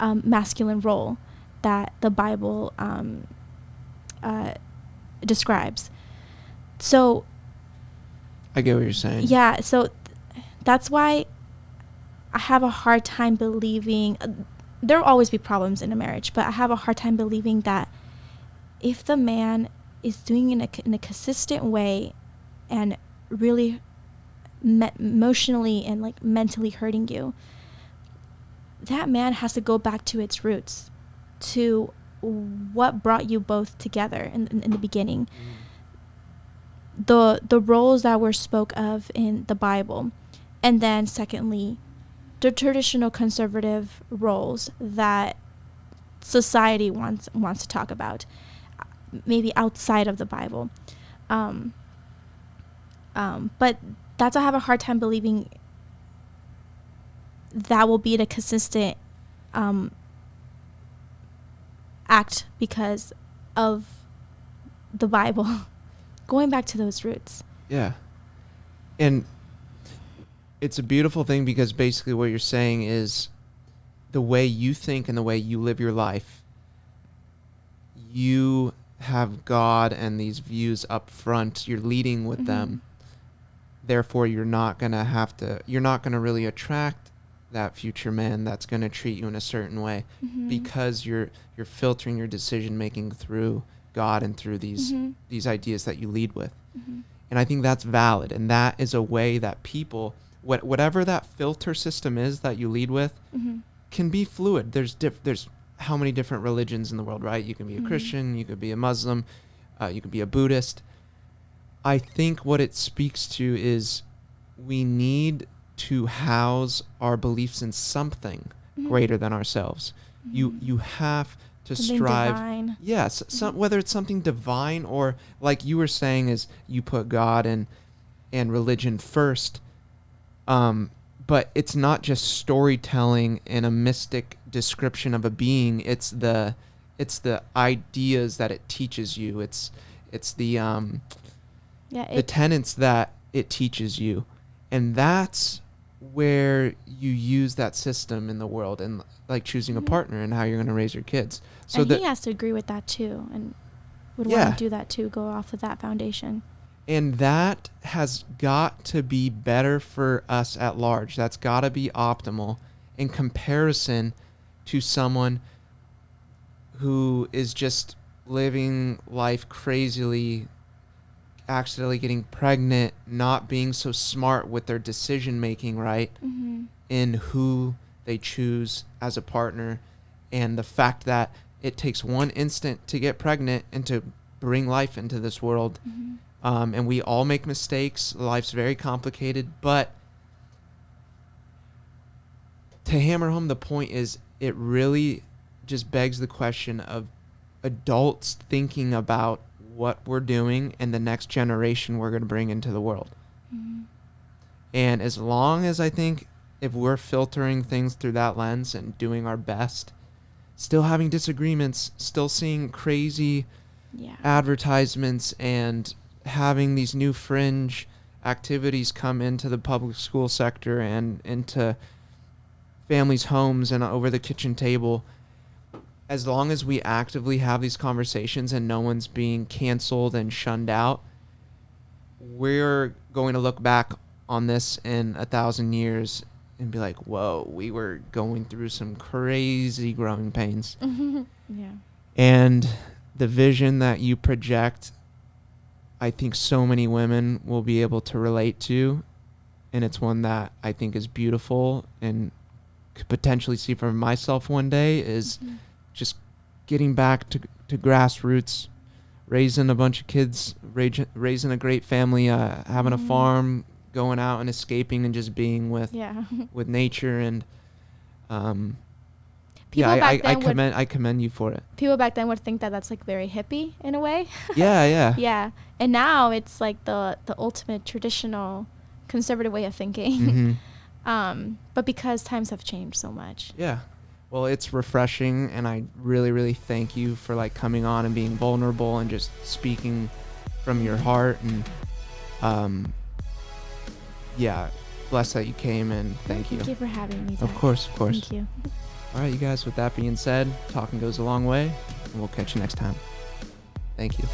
masculine role that the Bible describes. So I get what you're saying. Yeah, so that's why I have a hard time believing, there will always be problems in a marriage, but I have a hard time believing that if the man is doing it in a consistent way and really emotionally and like mentally hurting you, that man has to go back to its roots, to what brought you both together in the beginning. The roles that were spoke of in the Bible, and then secondly, the traditional conservative roles that society wants to talk about, maybe outside of the Bible. But that's, I have a hard time believing that will be the consistent act because of the Bible. Going back to those roots. Yeah. And it's a beautiful thing, because basically what you're saying is the way you think and the way you live your life, you have God and these views up front. You're leading with them. Therefore, you're not going to really attract that future man that's going to treat you in a certain way, because you're filtering your decision making through God and through these ideas that you lead with. And I think that's valid, and that is a way that people, whatever that filter system is that you lead with, can be fluid. There's how many different religions in the world, right? You can be a Christian, you could be a Muslim, you could be a Buddhist. I think what it speaks to is we need to house our beliefs in something greater than ourselves. You have to something strive. Divine. Yes, whether it's something divine, or like you were saying, is you put God and religion first. But it's not just storytelling and a mystic description of a being. It's the ideas that it teaches you. It's the tenets that it teaches you, and that's where you use that system in the world, and like choosing a partner and how you're going to raise your kids. So and he has to agree with that too, and would want to do that too. Go off of that foundation. And that has got to be better for us at large. That's got to be optimal in comparison to someone who is just living life crazily, accidentally getting pregnant, not being so smart with their decision making, right? In who they choose as a partner, and the fact that it takes one instant to get pregnant and to bring life into this world. And we all make mistakes. Life's very complicated, but to hammer home the point is, it really just begs the question of adults thinking about what we're doing and the next generation we're going to bring into the world. And as long as I think if we're filtering things through that lens and doing our best, still having disagreements, still seeing crazy advertisements, and having these new fringe activities come into the public school sector and into families' homes and over the kitchen table, as long as we actively have these conversations and no one's being canceled and shunned out, we're going to look back on this in 1,000 years and be like, whoa, we were going through some crazy growing pains. And the vision that you project, I think so many women will be able to relate to, and it's one that I think is beautiful and could potentially see for myself one day, is just getting back to grassroots, raising a bunch of kids, raising a great family, having a farm, going out and escaping and just being with nature. And I commend you for it. People back then would think that that's like very hippie in a way. Yeah. And now it's like the ultimate traditional conservative way of thinking. But because times have changed so much. Yeah. Well, it's refreshing, and I really, really thank you for like coming on and being vulnerable and just speaking from your heart. And blessed that you came, and thank you. Thank you for having me, Zach. Of course. Thank you. All right, you guys, with that being said, talking goes a long way, and we'll catch you next time. Thank you.